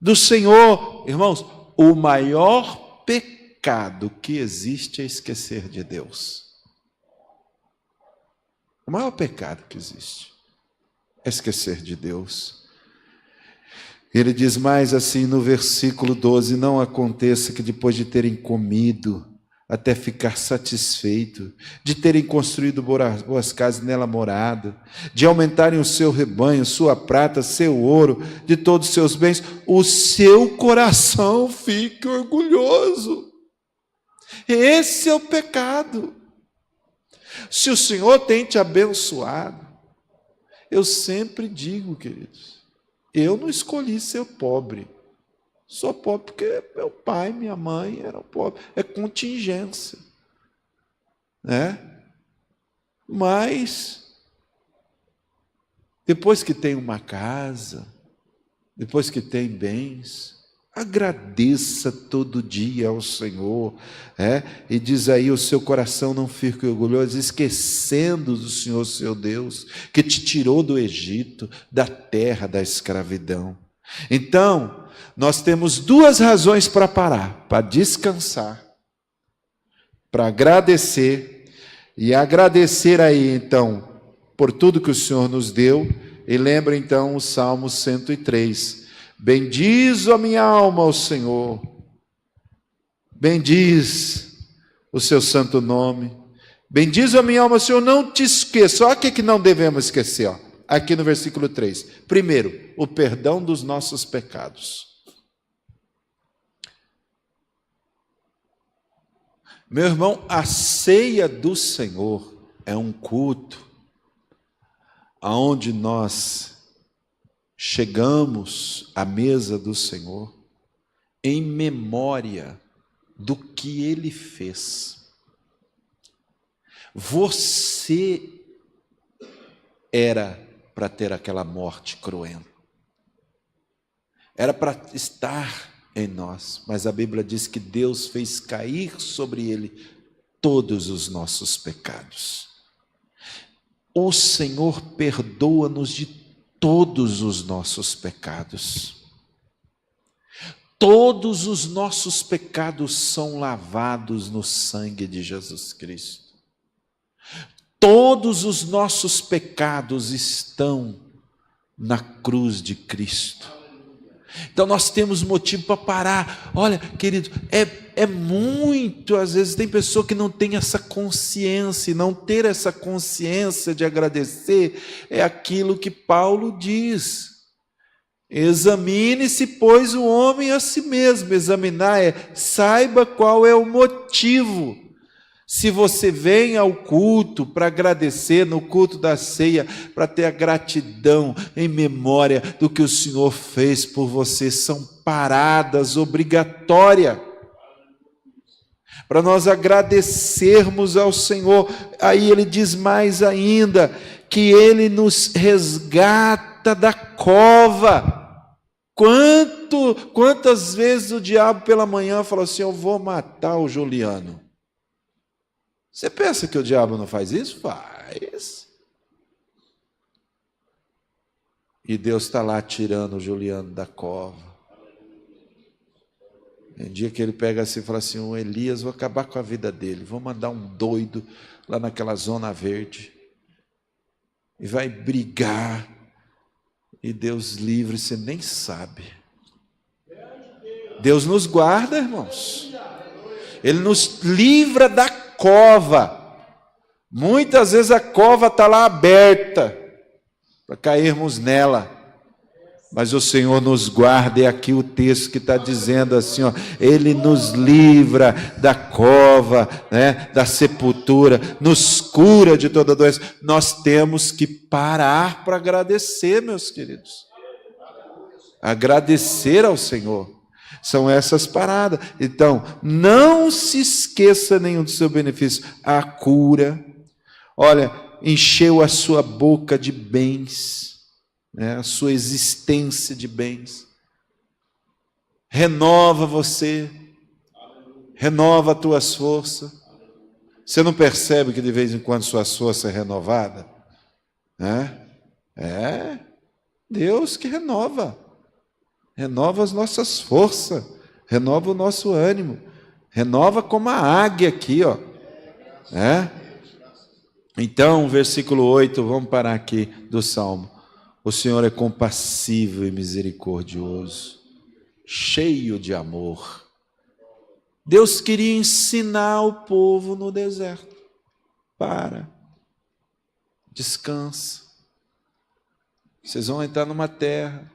do Senhor. Irmãos, o maior pecado que existe é esquecer de Deus. O maior pecado que existe é esquecer de Deus. Ele diz mais assim no versículo 12: não aconteça que depois de terem comido até ficar satisfeito, de terem construído boas casas nela morada, de aumentarem o seu rebanho, sua prata, seu ouro, de todos os seus bens, o seu coração fique orgulhoso. Esse é o pecado. Se o Senhor tem te abençoado, eu sempre digo, queridos, eu não escolhi ser pobre. Sou pobre porque meu pai, minha mãe eram pobres. É contingência, né? Mas depois que tem uma casa, depois que tem bens, agradeça todo dia ao Senhor, e diz aí: o seu coração não fique orgulhoso, esquecendo do Senhor seu Deus, que te tirou do Egito, da terra da escravidão. Então, nós temos duas razões para parar: para descansar, para agradecer, e agradecer aí então por tudo que o Senhor nos deu. E lembra então o Salmo 103: bendiz a minha alma ao Senhor, bendiz o seu santo nome, bendiz a minha alma ao Senhor, não te esqueça. Olha o que não devemos esquecer, ó. Aqui no versículo 3, primeiro, o perdão dos nossos pecados. Meu irmão, a ceia do Senhor é um culto aonde nós chegamos à mesa do Senhor em memória do que Ele fez. Você era para ter aquela morte cruenta, era para estar em nós, mas a Bíblia diz que Deus fez cair sobre Ele todos os nossos pecados. O Senhor perdoa-nos de todos os nossos pecados. Todos os nossos pecados são lavados no sangue de Jesus Cristo. Todos os nossos pecados estão na cruz de Cristo. Então nós temos motivo para parar. Olha, querido, é muito, às vezes tem pessoa que não tem essa consciência, e não ter essa consciência de agradecer é aquilo que Paulo diz: examine-se, pois, o homem a si mesmo. Examinar saiba qual é o motivo. Se você vem ao culto para agradecer, no culto da ceia, para ter a gratidão em memória do que o Senhor fez por você, são paradas obrigatórias para nós agradecermos ao Senhor. Aí ele diz mais ainda, que Ele nos resgata da cova. Quantas vezes o diabo pela manhã falou assim: eu vou matar o Juliano. Você pensa que o diabo não faz isso? Faz. E Deus está lá tirando o Juliano da cova. Tem dia que ele pega assim e fala assim: o Elias, vou acabar com a vida dele, vou mandar um doido lá naquela zona verde, e vai brigar, e Deus livre, você nem sabe. Deus nos guarda, irmãos. Ele nos livra da cova. Muitas vezes a cova está lá aberta para cairmos nela, mas o Senhor nos guarda. E aqui o texto que está dizendo assim, ó, Ele nos livra da cova, né, da sepultura, nos cura de toda doença. Nós temos que parar para agradecer, meus queridos. Agradecer ao Senhor. São essas paradas. Então, não se esqueça nenhum do seu benefício. A cura, olha, encheu a sua boca de bens. né, a sua existência de bens. Renova você, renova as tuas forças. Você não percebe que de vez em quando suas forças é renovada? Né? É Deus que renova as nossas forças, renova o nosso ânimo, renova como a águia aqui, ó. Então, versículo 8, vamos parar aqui do Salmo. O Senhor é compassivo e misericordioso, cheio de amor. Deus queria ensinar o povo no deserto. Descansa. Vocês vão entrar numa terra.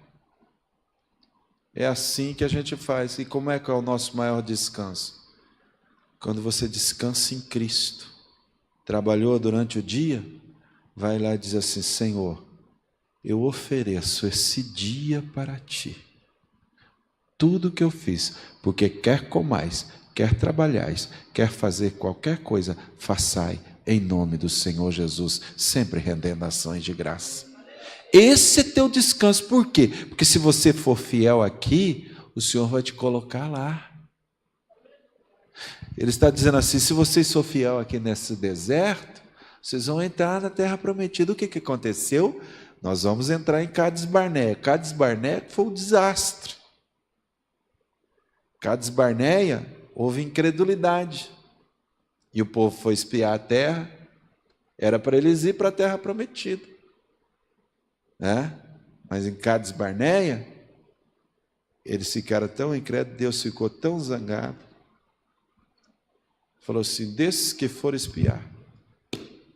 É assim que a gente faz. E como é que é o nosso maior descanso? Quando você descansa em Cristo. Trabalhou durante o dia, vai lá e diz assim: Senhor, eu ofereço esse dia para Ti. Tudo que eu fiz, porque quer comais, quer trabalhais, quer fazer qualquer coisa, façai em nome do Senhor Jesus, sempre rendendo ações de graça. Esse é teu descanso. Por quê? Porque se você for fiel aqui, o Senhor vai te colocar lá. Ele está dizendo assim: se vocês forem fiel aqui nesse deserto, vocês vão entrar na terra prometida. O que aconteceu? Nós vamos entrar em Cades Barneia. Cades Barneia foi um desastre. Cades Barneia, houve incredulidade. E o povo foi espiar a terra. Era para eles ir para a terra prometida. Mas em Cades Barneia, eles ficaram tão incrédulos, Deus ficou tão zangado. Falou assim: desses que for espiar,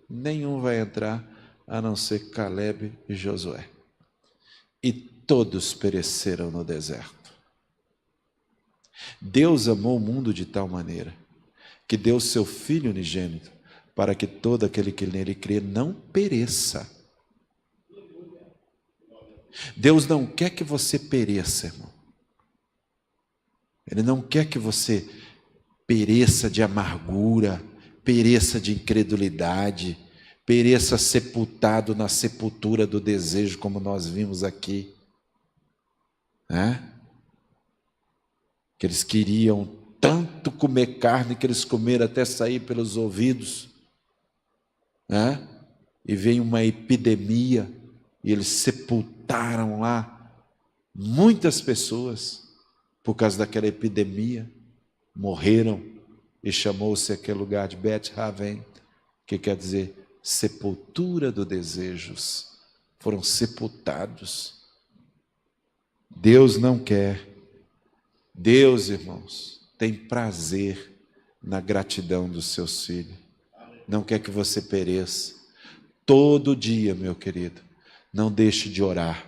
nenhum vai entrar, a não ser Caleb e Josué. E todos pereceram no deserto. Deus amou o mundo de tal maneira que deu seu Filho unigênito, para que todo aquele que nele crê não pereça. Deus não quer que você pereça, irmão. Ele não quer que você pereça de amargura, pereça de incredulidade, pereça sepultado na sepultura do desejo, como nós vimos aqui. Que eles queriam tanto comer carne que eles comeram até sair pelos ouvidos. E veio uma epidemia e eles sepultaram lá muitas pessoas por causa daquela epidemia. Morreram e chamou-se aquele lugar de Bet-Haven, que quer dizer sepultura dos desejos. Foram sepultados. Deus não quer. Deus, irmãos, tem prazer na gratidão dos seus filhos. Não quer que você pereça. Todo dia, meu querido, não deixe de orar.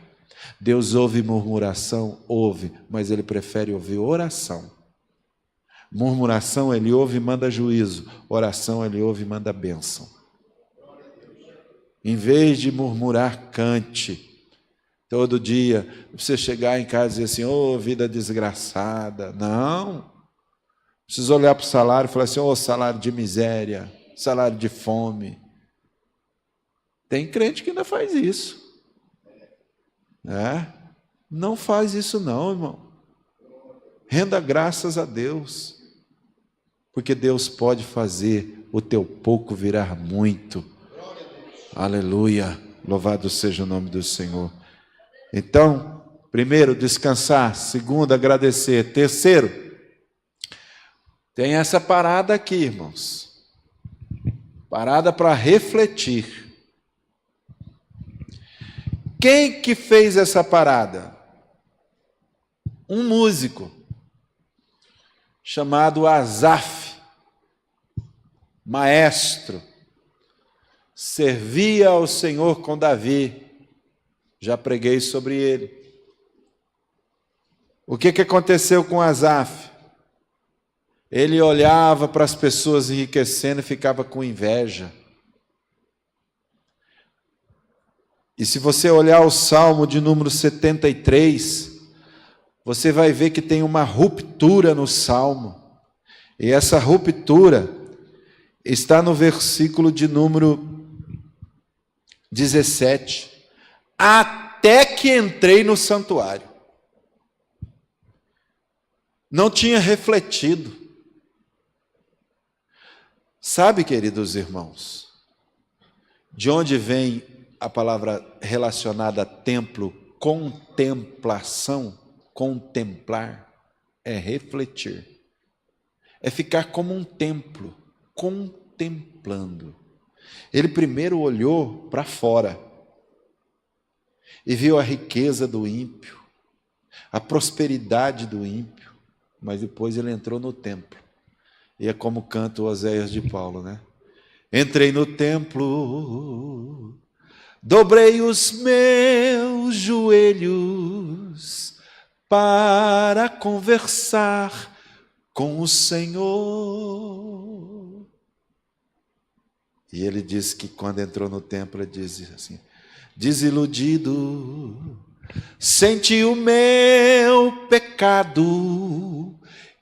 Deus ouve murmuração? Ouve, mas Ele prefere ouvir oração. Murmuração Ele ouve e manda juízo. Oração Ele ouve e manda bênção. Em vez de murmurar, cante. Todo dia, você chegar em casa e dizer assim: ô, vida desgraçada. Não. Precisa olhar para o salário e falar assim: ô, salário de miséria, salário de fome. Tem crente que ainda faz isso. Não faz isso não, irmão. Renda graças a Deus. Porque Deus pode fazer o teu pouco virar muito. Aleluia. Louvado seja o nome do Senhor. Então, primeiro, descansar. Segundo, agradecer. Terceiro, tem essa parada aqui, irmãos. Parada para refletir. Quem que fez essa parada? Um músico chamado Asaf, maestro, servia ao Senhor com Davi. Já preguei sobre ele. O que aconteceu com Asaf? Ele olhava para as pessoas enriquecendo e ficava com inveja. E se você olhar o Salmo de número 73, você vai ver que tem uma ruptura no Salmo. E essa ruptura está no versículo de número 17. A até que entrei no santuário. Não tinha refletido. Sabe, queridos irmãos, de onde vem a palavra relacionada a templo? Contemplação. Contemplar é refletir. É ficar como um templo, contemplando. Ele primeiro olhou para fora e viu a riqueza do ímpio, a prosperidade do ímpio, mas depois ele entrou no templo. E é como canta o Oséias de Paulo, né? Entrei no templo, dobrei os meus joelhos para conversar com o Senhor. E ele disse que quando entrou no templo, ele dizia assim: desiludido, senti o meu pecado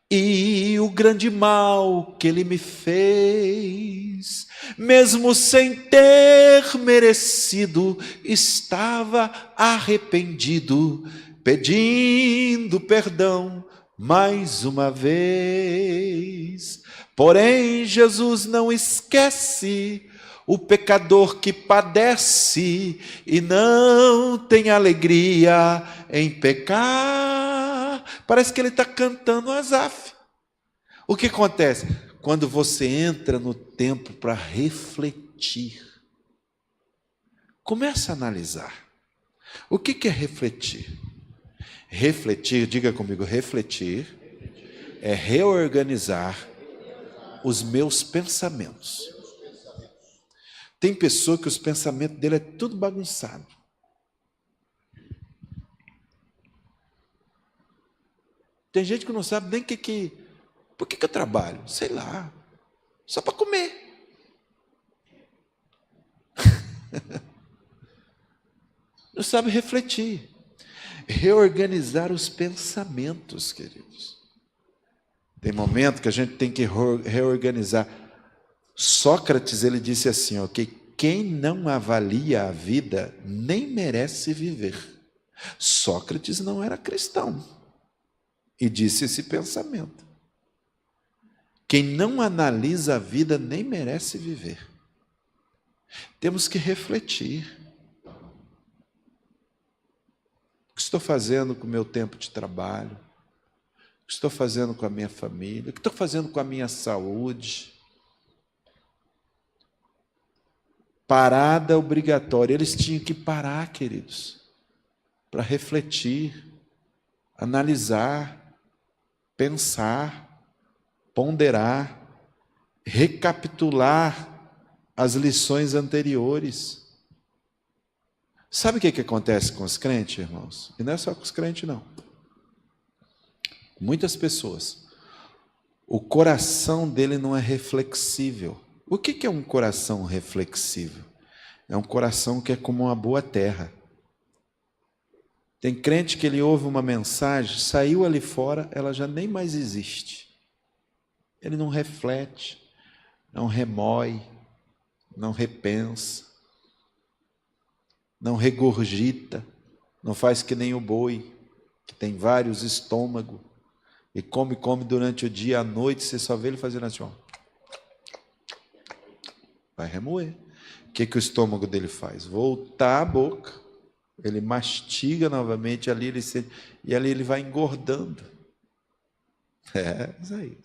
e o grande mal que ele me fez, mesmo sem ter merecido, estava arrependido, pedindo perdão mais uma vez. Porém, Jesus não esquece o pecador que padece e não tem alegria em pecar. Parece que ele está cantando Asaf. O que acontece? Quando você entra no templo para refletir, começa a analisar. O que é refletir? Refletir, diga comigo, refletir é reorganizar os meus pensamentos. Tem pessoa que os pensamentos dele é tudo bagunçado. Tem gente que não sabe nem por que eu trabalho? Sei lá, só para comer. Não sabe refletir. Reorganizar os pensamentos, queridos. Tem momento que a gente tem que reorganizar. Sócrates, ele disse assim, ó, que quem não avalia a vida nem merece viver. Sócrates não era cristão e disse esse pensamento. Quem não analisa a vida nem merece viver. Temos que refletir. O que estou fazendo com o meu tempo de trabalho? O que estou fazendo com a minha família? O que estou fazendo com a minha saúde? Parada obrigatória. Eles tinham que parar, queridos, para refletir, analisar, pensar, ponderar, recapitular as lições anteriores. Sabe o que acontece com os crentes, irmãos? E não é só com os crentes, não. Muitas pessoas, o coração dele não é reflexível. O que é um coração reflexível? É um coração que é como uma boa terra. Tem crente que ele ouve uma mensagem, saiu ali fora, ela já nem mais existe. Ele não reflete, não remói, não repensa, não regurgita, não faz que nem o boi, que tem vários estômagos, e come durante o dia, à noite, você só vê ele fazendo assim, ó. Vai remoer. O que o estômago dele faz? Voltar a boca. Ele mastiga novamente, ali ele sente, e ali ele vai engordando. É, isso aí.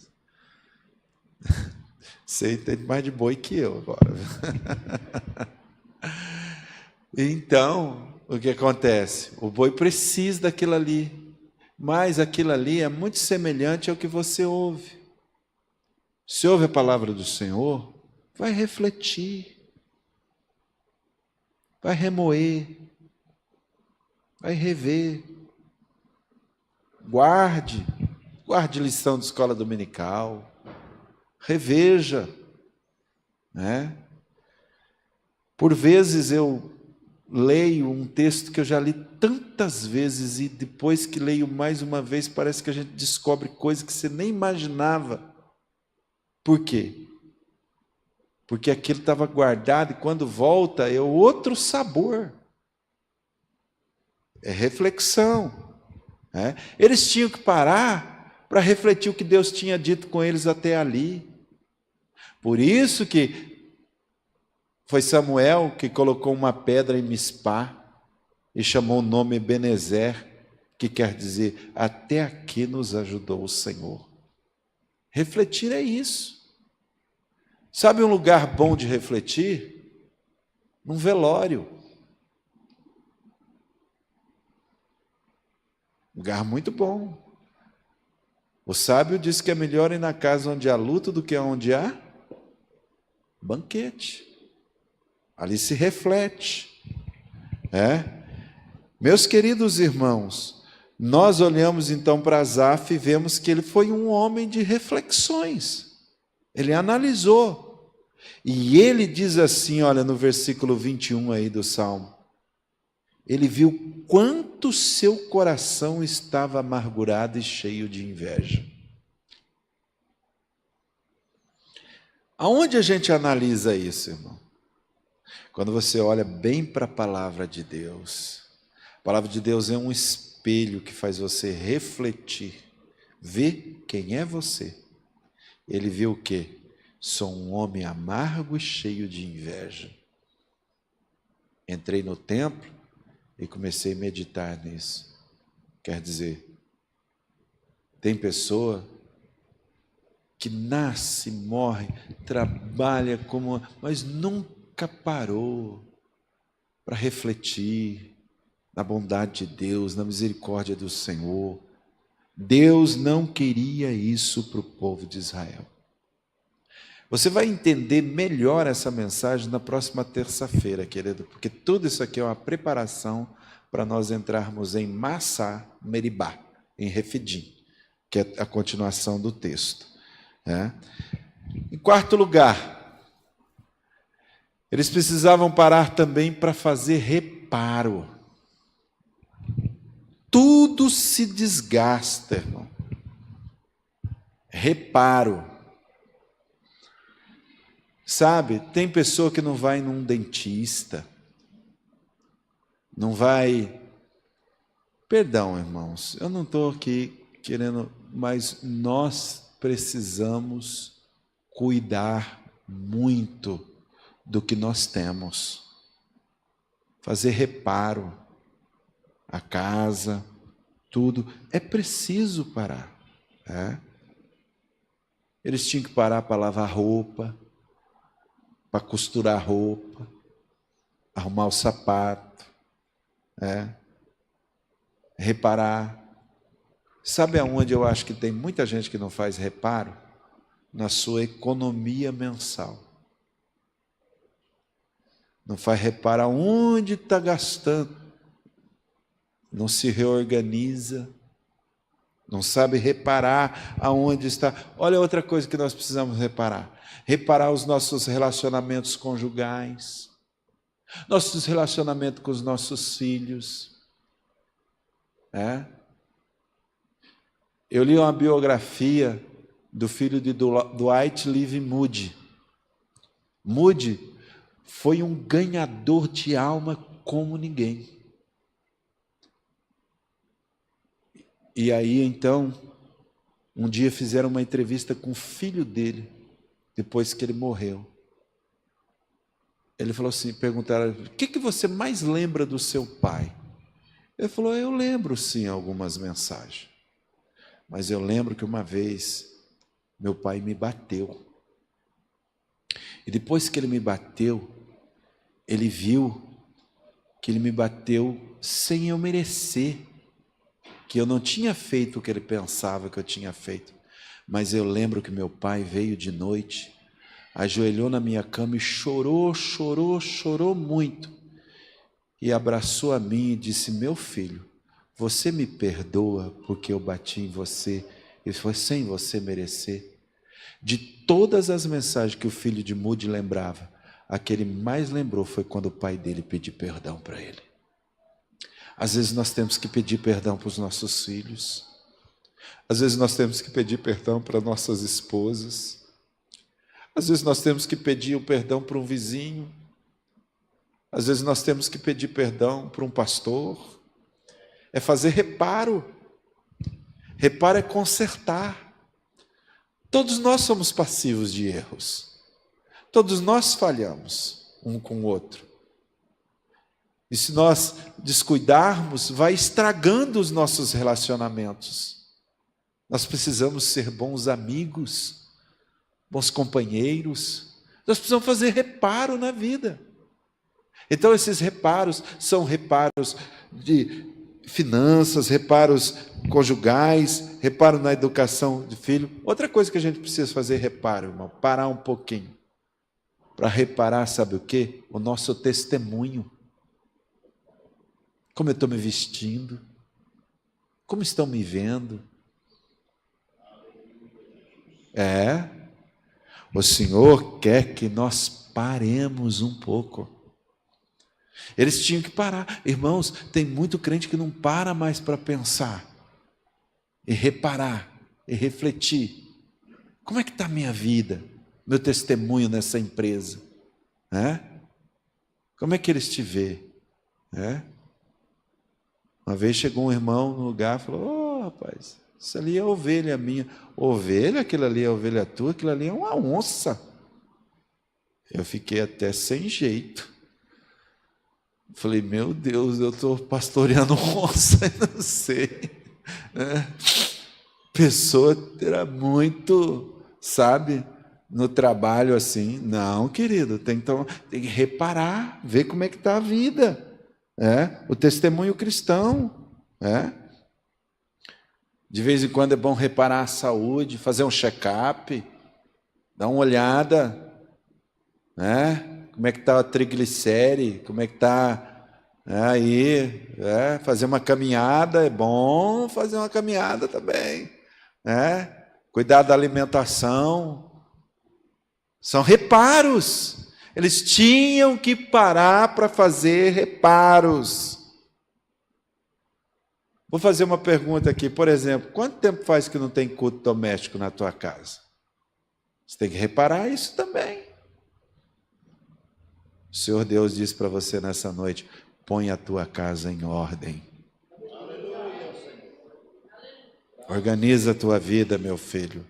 Você entende mais de boi que eu agora. Então, o que acontece? O boi precisa daquilo ali, mas aquilo ali é muito semelhante ao que você ouve. Se ouve a palavra do Senhor, vai refletir, vai remoer, vai rever. Guarde lição de escola dominical, reveja, né? Por vezes eu leio um texto que eu já li tantas vezes e depois que leio mais uma vez parece que a gente descobre coisas que você nem imaginava. Por quê? Porque aquilo estava guardado e quando volta é outro sabor. É reflexão. Né? Eles tinham que parar para refletir o que Deus tinha dito com eles até ali. Por isso que foi Samuel que colocou uma pedra em Mispá e chamou o nome Ebenezer, que quer dizer, até aqui nos ajudou o Senhor. Refletir é isso. Sabe um lugar bom de refletir? Num velório. Lugar muito bom. O sábio diz que é melhor ir na casa onde há luto do que onde há banquete. Ali se reflete. Meus queridos irmãos, nós olhamos então para Asaf e vemos que ele foi um homem de reflexões. Ele analisou. E ele diz assim, olha, no versículo 21 aí do Salmo. Ele viu quanto seu coração estava amargurado e cheio de inveja. Aonde a gente analisa isso, irmão? Quando você olha bem para a palavra de Deus. A palavra de Deus é um espelho que faz você refletir, ver quem é você. Ele viu o quê? Sou um homem amargo e cheio de inveja. Entrei no templo e comecei a meditar nisso. Quer dizer, tem pessoa que nasce, morre, trabalha mas nunca parou para refletir na bondade de Deus, na misericórdia do Senhor. Deus não queria isso para o povo de Israel. Você vai entender melhor essa mensagem na próxima terça-feira, querido, porque tudo isso aqui é uma preparação para nós entrarmos em Massá, Meribá, em Refidim, que é a continuação do texto. Em quarto lugar, eles precisavam parar também para fazer reparo. Tudo se desgasta, irmão. Reparo. Sabe, tem pessoa que não vai num dentista, não vai... Perdão, irmãos, eu não estou aqui querendo, mas nós precisamos cuidar muito do que nós temos. Fazer reparo, a casa, tudo, é preciso parar. Eles tinham que parar para lavar roupa, para costurar a roupa, arrumar o sapato, reparar. Sabe aonde eu acho que tem muita gente que não faz reparo? Na sua economia mensal. Não faz reparo aonde está gastando. Não se reorganiza. Não sabe reparar aonde está. Olha outra coisa que nós precisamos reparar. Reparar os nossos relacionamentos conjugais. Nossos relacionamentos com os nossos filhos. Eu li uma biografia do filho de Dwight Living Moody. Moody foi um ganhador de alma como ninguém. E aí, então, um dia fizeram uma entrevista com o filho dele, depois que ele morreu. Ele falou assim, perguntaram, o que você mais lembra do seu pai? Ele falou, eu lembro sim algumas mensagens. Mas eu lembro que uma vez, meu pai me bateu. E depois que ele me bateu, ele viu que ele me bateu sem eu merecer. Que eu não tinha feito o que ele pensava que eu tinha feito. Mas eu lembro que meu pai veio de noite, ajoelhou na minha cama e chorou muito. E abraçou a mim e disse, meu filho, você me perdoa porque eu bati em você e foi sem você merecer. De todas as mensagens que o filho de Moody lembrava, a que ele mais lembrou foi quando o pai dele pediu perdão para ele. Às vezes nós temos que pedir perdão para os nossos filhos. Às vezes nós temos que pedir perdão para nossas esposas. Às vezes nós temos que pedir o perdão para um vizinho. Às vezes nós temos que pedir perdão para um pastor. é fazer reparo. Reparo é consertar. Todos nós somos passivos de erros. Todos nós falhamos um com o outro. E se nós descuidarmos, vai estragando os nossos relacionamentos. Nós precisamos ser bons amigos, bons companheiros. Nós precisamos fazer reparo na vida. Então esses reparos são reparos de finanças, reparos conjugais, reparo na educação de filho. Outra coisa que a gente precisa fazer reparo, irmão, parar um pouquinho. Para reparar, sabe o quê? O nosso testemunho. Como eu estou me vestindo? Como estão me vendo? O Senhor quer que nós paremos um pouco. Eles tinham que parar. Irmãos, tem muito crente que não para mais para pensar, e reparar, e refletir. Como é que está a minha vida? Meu testemunho nessa empresa? Como é que eles te vê? Uma vez chegou um irmão no lugar e falou: rapaz, isso ali é ovelha minha. Ovelha? Aquilo ali é ovelha tua? Aquilo ali é uma onça. Eu fiquei até sem jeito. Falei: meu Deus, eu estou pastoreando onça e não sei. Pessoa era muito, sabe, no trabalho assim. Não, querido, tem que reparar, ver como é que está a vida. O testemunho cristão. De vez em quando é bom reparar a saúde, fazer um check-up, dar uma olhada, como é que está a triglicéride, como é que está aí, fazer uma caminhada, é bom fazer uma caminhada também, cuidar da alimentação, são reparos. Eles tinham que parar para fazer reparos. Vou fazer uma pergunta aqui, por exemplo, quanto tempo faz que não tem culto doméstico na tua casa? Você tem que reparar isso também. O Senhor Deus diz para você nessa noite: põe a tua casa em ordem. Organiza a tua vida, meu filho.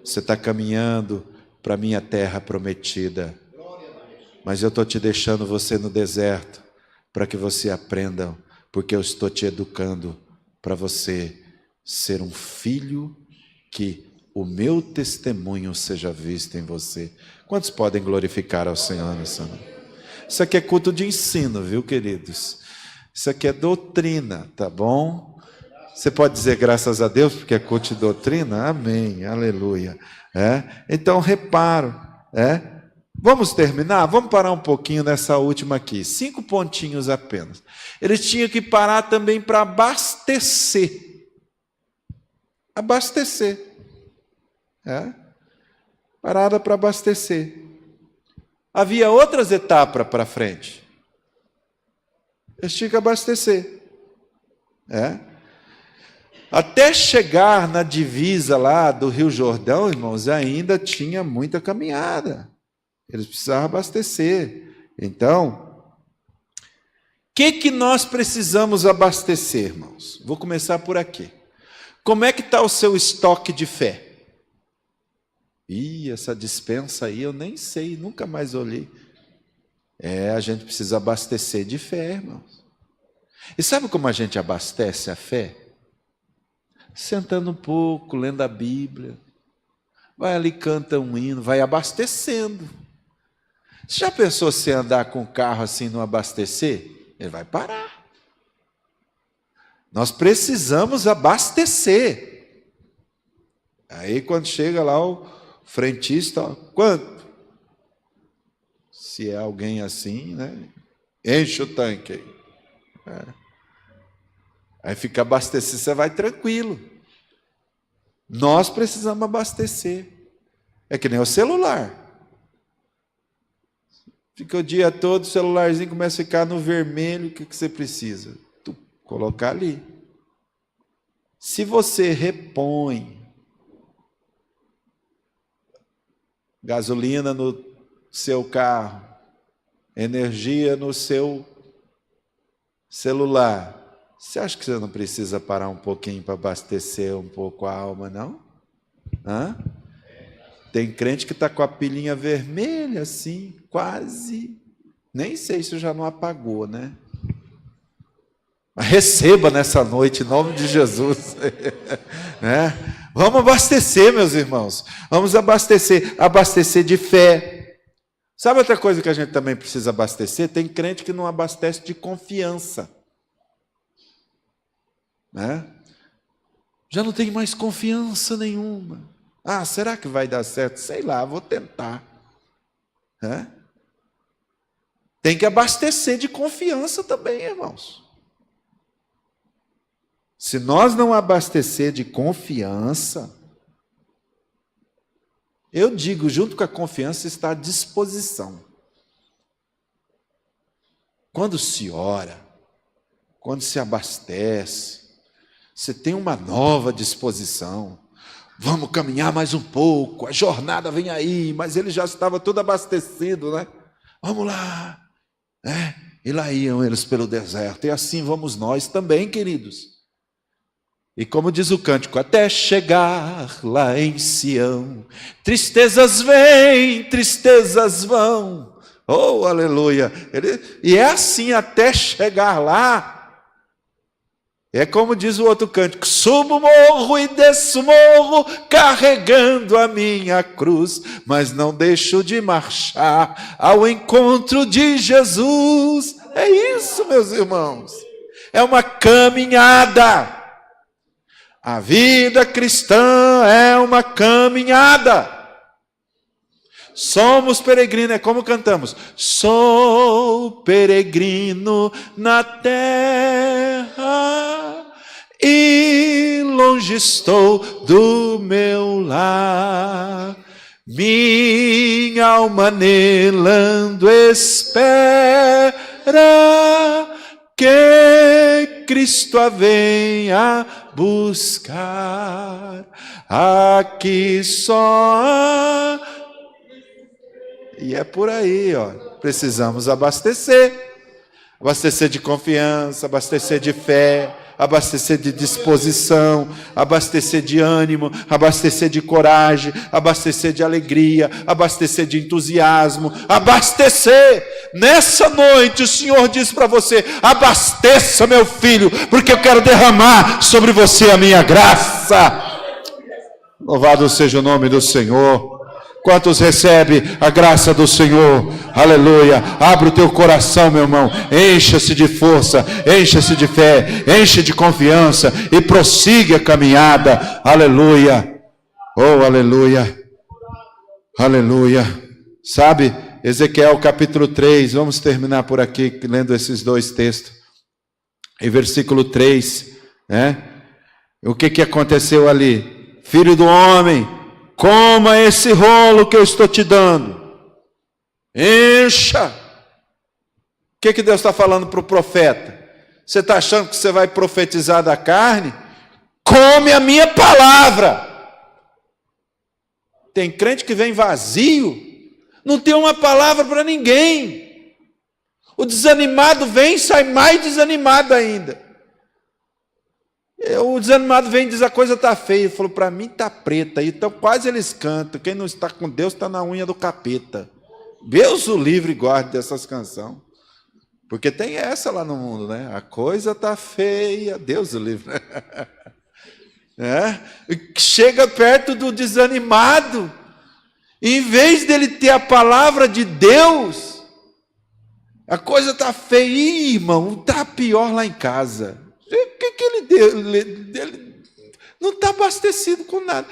Você está caminhando para a minha terra prometida. Mas eu estou te deixando você no deserto para que você aprenda, porque eu estou te educando para você ser um filho que o meu testemunho seja visto em você. Quantos podem glorificar ao Senhor nessa noite? Isso aqui é culto de ensino, viu, queridos? Isso aqui é doutrina, tá bom? Você pode dizer graças a Deus porque é culto de doutrina? Amém, aleluia. Então, reparo, Vamos terminar? Vamos parar um pouquinho nessa última aqui. 5 pontinhos apenas. Eles tinham que parar também para abastecer. Abastecer. Parada para abastecer. Havia outras etapas para frente. Eles tinham que abastecer. Até chegar na divisa lá do Rio Jordão, irmãos, ainda tinha muita caminhada. Eles precisavam abastecer. Então, o que nós precisamos abastecer, irmãos? Vou começar por aqui. Como é que está o seu estoque de fé? Essa dispensa aí eu nem sei, nunca mais olhei. A gente precisa abastecer de fé, irmãos. E sabe como a gente abastece a fé? Sentando um pouco, lendo a Bíblia. Vai ali, canta um hino, vai abastecendo. Você já pensou se andar com o carro assim não abastecer? Ele vai parar. Nós precisamos abastecer. Aí quando chega lá o frentista, quanto? Se é alguém assim, enche o tanque aí. Aí fica abastecido, você vai tranquilo. Nós precisamos abastecer. É que nem o celular. Fica o dia todo, o celularzinho começa a ficar no vermelho, o que você precisa? Tu colocar ali. Se você repõe gasolina no seu carro, energia no seu celular, Você acha que você não precisa parar um pouquinho para abastecer um pouco a alma, não? Hã? Tem crente que está com a pilinha vermelha assim, quase. Nem sei se já não apagou, né? Mas receba nessa noite, em nome de Jesus. Vamos abastecer, meus irmãos. Vamos abastecer. Abastecer de fé. Sabe outra coisa que a gente também precisa abastecer? Tem crente que não abastece de confiança. Já não tem mais confiança nenhuma. Ah, será que vai dar certo? Sei lá, vou tentar. Tem que abastecer de confiança também, irmãos. Se nós não abastecer de confiança, eu digo, junto com a confiança está a disposição. Quando se ora, quando se abastece, você tem uma nova disposição. Vamos caminhar mais um pouco, a jornada vem aí, mas ele já estava todo abastecido, né? Vamos lá. E lá iam eles pelo deserto, e assim vamos nós também, queridos. E como diz o cântico, até chegar lá em Sião, tristezas vêm, tristezas vão. Oh, aleluia! E é assim até chegar lá. É como diz o outro cântico, subo o morro e desço o morro, carregando a minha cruz, mas não deixo de marchar ao encontro de Jesus. É isso, meus irmãos. É uma caminhada. A vida cristã é uma caminhada. Somos peregrinos, é como cantamos. Sou peregrino na terra e longe estou do meu lar. Minha alma anelando espera que Cristo a venha buscar. Aqui só. E é por aí, ó. Precisamos abastecer. Abastecer de confiança, abastecer de fé, abastecer de disposição, abastecer de ânimo, abastecer de coragem, abastecer de alegria, abastecer de entusiasmo, abastecer. Nessa noite o Senhor diz para você, abasteça, meu filho, porque eu quero derramar sobre você a minha graça. Louvado seja o nome do Senhor. Quantos recebem a graça do Senhor? Aleluia. Abre o teu coração, meu irmão. Encha-se de força, encha-se de fé, enche de confiança e prossiga a caminhada. Aleluia. Oh, aleluia. Aleluia. Sabe, Ezequiel capítulo 3, vamos terminar por aqui lendo esses dois textos. Em versículo 3, o que aconteceu ali? Filho do homem, coma esse rolo que eu estou te dando. Encha. O que Deus está falando para o profeta? Você está achando que você vai profetizar da carne? Come a minha palavra. Tem crente que vem vazio, não tem uma palavra para ninguém. O desanimado vem e sai mais desanimado ainda. O desanimado vem e diz, a coisa está feia. Ele falou, para mim está preta. Então quase eles cantam, quem não está com Deus está na unha do capeta. Deus o livre e guarde dessas canções. Porque tem essa lá no mundo, né? A coisa está feia, Deus o livre. Chega perto do desanimado, em vez dele ter a palavra de Deus, a coisa está feia. Ih, irmão, está pior lá em casa. O que ele deu? Ele não está abastecido com nada.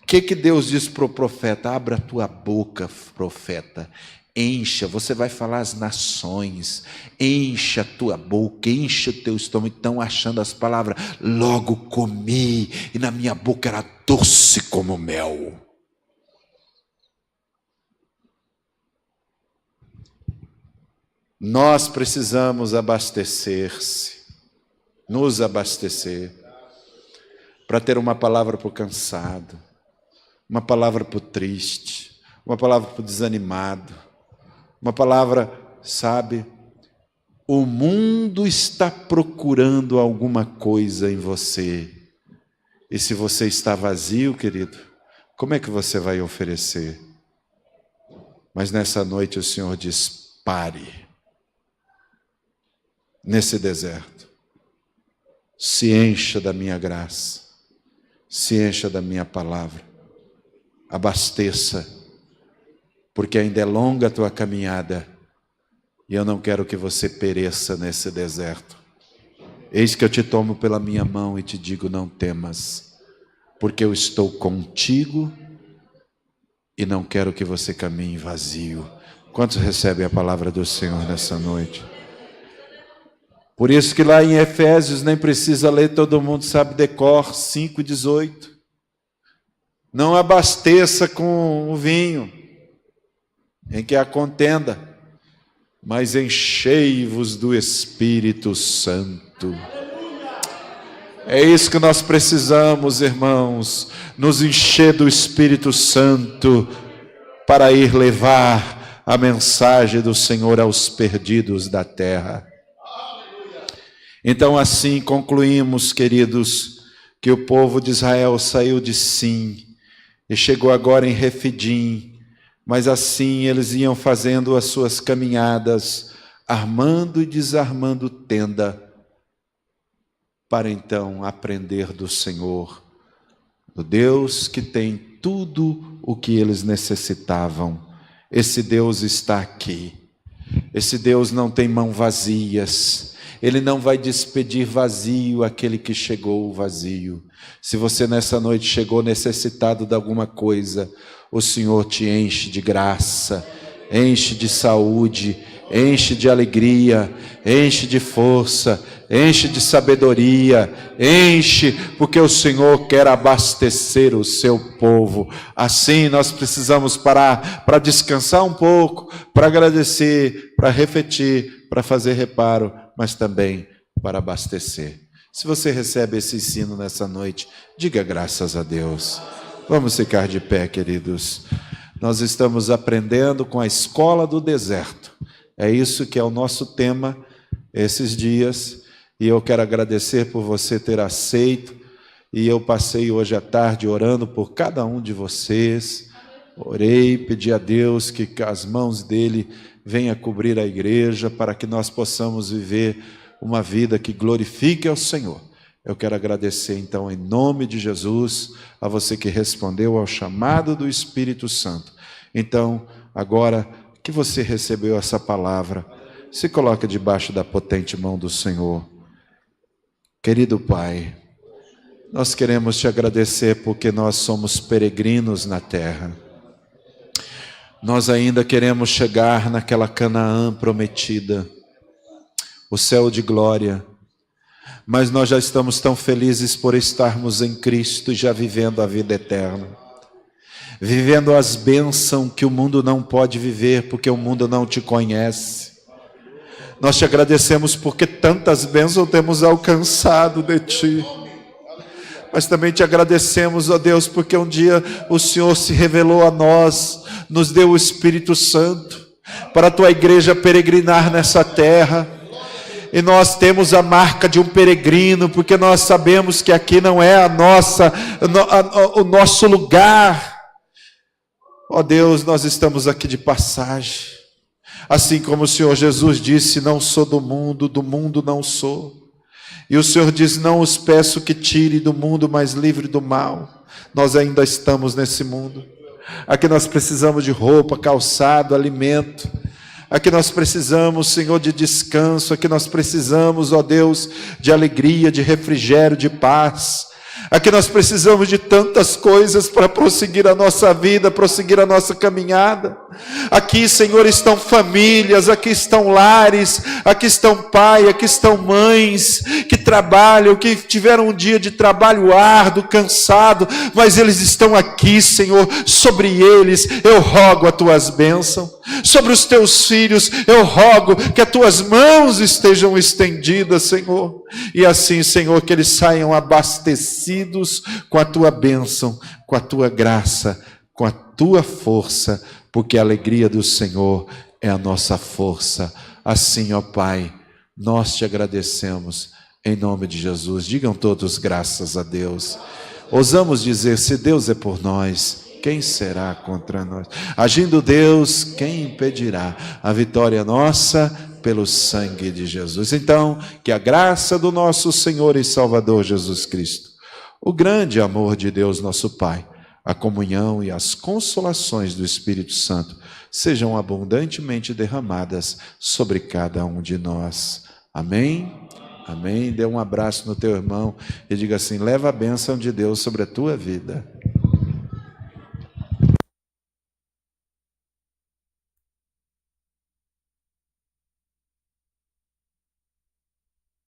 O que Deus diz para o profeta? Abra a tua boca, profeta. Encha, você vai falar às nações. Encha a tua boca, encha o teu estômago. Estão achando as palavras. Logo comi, e na minha boca era doce como mel. Nós precisamos abastecer-se. Nos abastecer, para ter uma palavra para o cansado, uma palavra para o triste, uma palavra para o desanimado, uma palavra, sabe, O mundo está procurando alguma coisa em você. E se você está vazio, querido, como é que você vai oferecer? Mas nessa noite o Senhor diz: pare. Nesse deserto, se encha da minha graça, se encha da minha palavra, abasteça, porque ainda é longa a tua caminhada, e eu não quero que você pereça nesse deserto. Eis que eu te tomo pela minha mão e te digo: não temas, porque eu estou contigo e não quero que você caminhe vazio. Quantos recebem a palavra do Senhor nessa noite? Por isso que lá em Efésios, nem precisa ler, todo mundo sabe decor, 5:18. Não abasteça com o vinho, em que há contenda, mas enchei-vos do Espírito Santo. É isso que nós precisamos, irmãos, nos encher do Espírito Santo para ir levar a mensagem do Senhor aos perdidos da terra. Então assim concluímos, queridos, que o povo de Israel saiu de Sim e chegou agora em Refidim, mas assim eles iam fazendo as suas caminhadas, armando e desarmando tenda, para então aprender do Senhor, do Deus que tem tudo o que eles necessitavam. Esse Deus está aqui. Esse Deus não tem mãos vazias. Ele não vai despedir vazio aquele que chegou vazio. Se você nessa noite chegou necessitado de alguma coisa, o Senhor te enche de graça, enche de saúde, enche de alegria, enche de força, enche de sabedoria, enche, porque o Senhor quer abastecer o seu povo. Assim nós precisamos parar para descansar um pouco, para agradecer, para refletir, para fazer reparo, mas também para abastecer. Se você recebe esse ensino nessa noite, diga graças a Deus. Vamos ficar de pé, queridos. Nós estamos aprendendo com a escola do deserto. É isso que é o nosso tema esses dias. E eu quero agradecer por você ter aceito. E eu passei hoje à tarde orando por cada um de vocês. Orei, pedi a Deus que as mãos dele venham cobrir a igreja para que nós possamos viver uma vida que glorifique ao Senhor. Eu quero agradecer então em nome de Jesus a você que respondeu ao chamado do Espírito Santo. Então, agora que você recebeu essa palavra, se coloque debaixo da potente mão do Senhor. Querido Pai, nós queremos te agradecer porque nós somos peregrinos na terra. Nós ainda queremos chegar naquela Canaã prometida, o céu de glória, mas nós já estamos tão felizes por estarmos em Cristo e já vivendo a vida eterna, vivendo as bênçãos que o mundo não pode viver, porque o mundo não te conhece. Nós te agradecemos porque tantas bênçãos temos alcançado de ti, mas também te agradecemos, ó Deus, porque um dia o Senhor se revelou a nós, nos deu o Espírito Santo, para a tua igreja peregrinar nessa terra, e nós temos a marca de um peregrino, porque nós sabemos que aqui não é o nosso lugar. Ó Deus, nós estamos aqui de passagem, assim como o Senhor Jesus disse: não sou do mundo não sou. E o Senhor diz: não os peço que tire do mundo, mas livre do mal. Nós ainda estamos nesse mundo. Aqui nós precisamos de roupa, calçado, alimento. Aqui nós precisamos, Senhor, de descanso. Aqui nós precisamos, ó Deus, de alegria, de refrigério, de paz. Aqui nós precisamos de tantas coisas para prosseguir a nossa vida, prosseguir a nossa caminhada. Aqui, Senhor, estão famílias, aqui estão lares, aqui estão pais, aqui estão mães que trabalham, que tiveram um dia de trabalho árduo, cansado, mas eles estão aqui, Senhor. Sobre eles eu rogo as tuas bênçãos. Sobre os teus filhos eu rogo que as tuas mãos estejam estendidas, Senhor. E assim, Senhor, que eles saiam abastecidos com a tua bênção, com a tua graça, com a tua força, porque a alegria do Senhor é a nossa força. Assim, ó Pai, Nós te agradecemos em nome de Jesus. Digam todos graças a Deus. Ousamos dizer, se Deus é por nós, quem será contra nós? Agindo Deus, quem impedirá? A vitória é nossa pelo sangue de Jesus. Então, que a graça do nosso Senhor e Salvador Jesus Cristo, o grande amor de Deus nosso Pai, a comunhão e as consolações do Espírito Santo sejam abundantemente derramadas sobre cada um de nós. Amém? Amém? Dê um abraço no teu irmão e diga assim: leva a bênção de Deus sobre a tua vida.